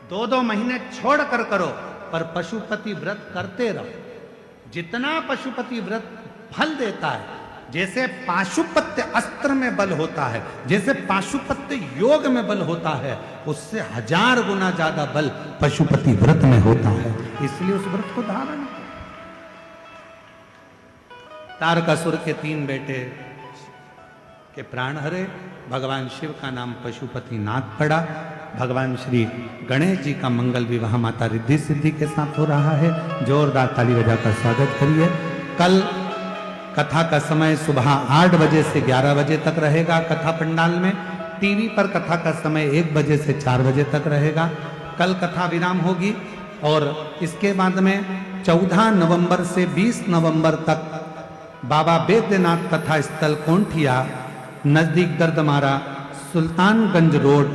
2-2 महीने छोड़ कर करो, पर पशुपति व्रत करते रहो। जितना पशुपति व्रत फल देता है, जैसे पाशुपत्य अस्त्र में बल होता है, जैसे पाशुपत्य योग में बल होता है, उससे 1000 गुना ज्यादा बल पशुपति व्रत में होता है। इसलिए उस व्रत को धारण करो। तारकासुर के 3 बेटे के प्राण हरे, भगवान शिव का नाम पशुपतिनाथ पड़ा। भगवान श्री गणेश जी का मंगल विवाह माता रिद्धि सिद्धि के साथ हो रहा है। जोरदार ताली बजाकर स्वागत करिए। कल कथा का समय सुबह 8 बजे से 11 बजे तक रहेगा कथा पंडाल में। टीवी पर कथा का समय 1 बजे से 4 बजे तक रहेगा। कल कथा विराम होगी और इसके बाद में 14 नवंबर से 20 नवंबर तक बाबा बैद्यनाथ कथा स्थल कोंठिया, नजदीक दर्दमारा, सुल्तानगंज रोड,